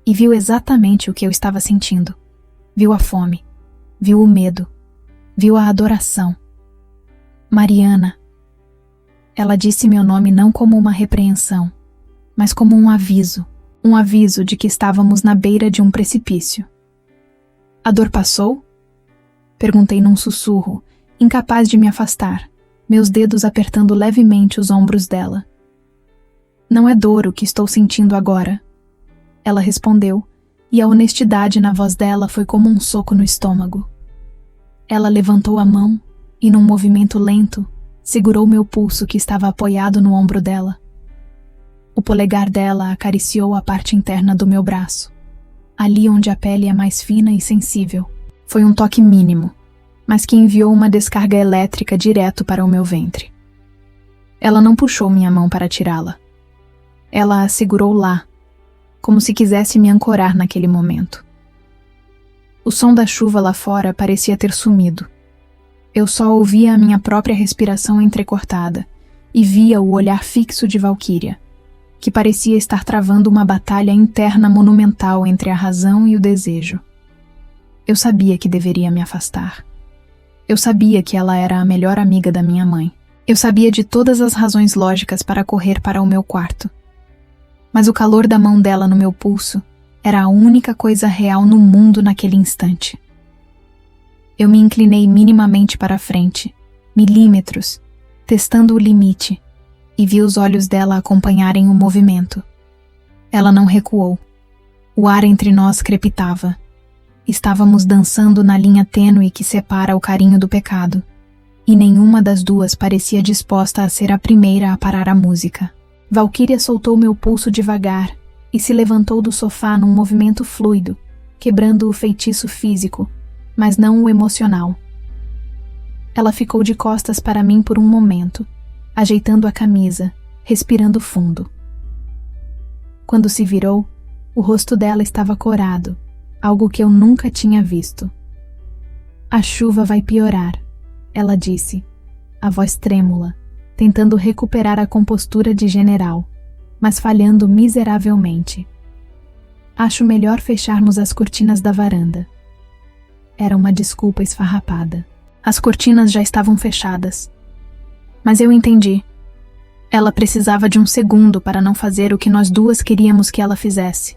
e viu exatamente o que eu estava sentindo. Viu a fome, viu o medo, viu a adoração. Mariana. Ela disse meu nome não como uma repreensão, mas como um aviso de que estávamos na beira de um precipício. A dor passou? Perguntei num sussurro, incapaz de me afastar, meus dedos apertando levemente os ombros dela. Não é dor o que estou sentindo agora. Ela respondeu, e a honestidade na voz dela foi como um soco no estômago. Ela levantou a mão e, num movimento lento, segurou meu pulso que estava apoiado no ombro dela. O polegar dela acariciou a parte interna do meu braço, ali onde a pele é mais fina e sensível. Foi um toque mínimo, mas que enviou uma descarga elétrica direto para o meu ventre. Ela não puxou minha mão para tirá-la. Ela a segurou lá, como se quisesse me ancorar naquele momento. O som da chuva lá fora parecia ter sumido. Eu só ouvia a minha própria respiração entrecortada e via o olhar fixo de Valquíria, que parecia estar travando uma batalha interna monumental entre a razão e o desejo. Eu sabia que deveria me afastar. Eu sabia que ela era a melhor amiga da minha mãe. Eu sabia de todas as razões lógicas para correr para o meu quarto. Mas o calor da mão dela no meu pulso era a única coisa real no mundo naquele instante. Eu me inclinei minimamente para a frente, milímetros, testando o limite, e vi os olhos dela acompanharem o movimento. Ela não recuou. O ar entre nós crepitava. Estávamos dançando na linha tênue que separa o carinho do pecado, e nenhuma das duas parecia disposta a ser a primeira a parar a música. Valquíria soltou meu pulso devagar e se levantou do sofá num movimento fluido, quebrando o feitiço físico, mas não o emocional. Ela ficou de costas para mim por um momento, ajeitando a camisa, respirando fundo. Quando se virou, o rosto dela estava corado, algo que eu nunca tinha visto. A chuva vai piorar, ela disse, a voz trêmula, tentando recuperar a compostura de general, mas falhando miseravelmente. Acho melhor fecharmos as cortinas da varanda. Era uma desculpa esfarrapada. As cortinas já estavam fechadas. Mas eu entendi. Ela precisava de um segundo para não fazer o que nós duas queríamos que ela fizesse.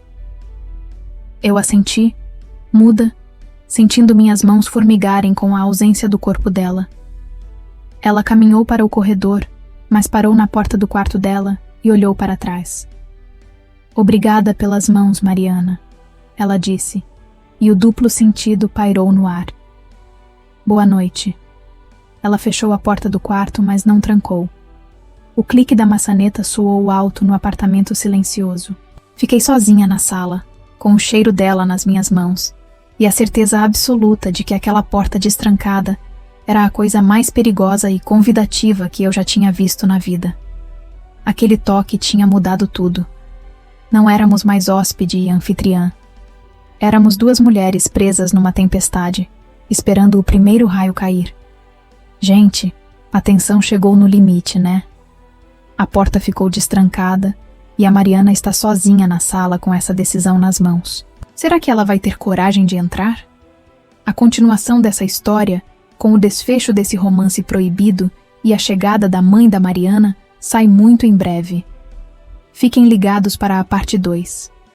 Eu assenti, muda, sentindo minhas mãos formigarem com a ausência do corpo dela. Ela caminhou para o corredor, mas parou na porta do quarto dela e olhou para trás. Obrigada pelas mãos, Mariana, ela disse, e o duplo sentido pairou no ar. Boa noite. Ela fechou a porta do quarto, mas não trancou. O clique da maçaneta soou alto no apartamento silencioso. Fiquei sozinha na sala, com o cheiro dela nas minhas mãos, e a certeza absoluta de que aquela porta destrancada era a coisa mais perigosa e convidativa que eu já tinha visto na vida. Aquele toque tinha mudado tudo. Não éramos mais hóspede e anfitriã. Éramos duas mulheres presas numa tempestade, esperando o primeiro raio cair. Gente, a tensão chegou no limite, né? A porta ficou destrancada e a Mariana está sozinha na sala com essa decisão nas mãos. Será que ela vai ter coragem de entrar? A continuação dessa história, com o desfecho desse romance proibido e a chegada da mãe da Mariana, sai muito em breve. Fiquem ligados para a parte 2.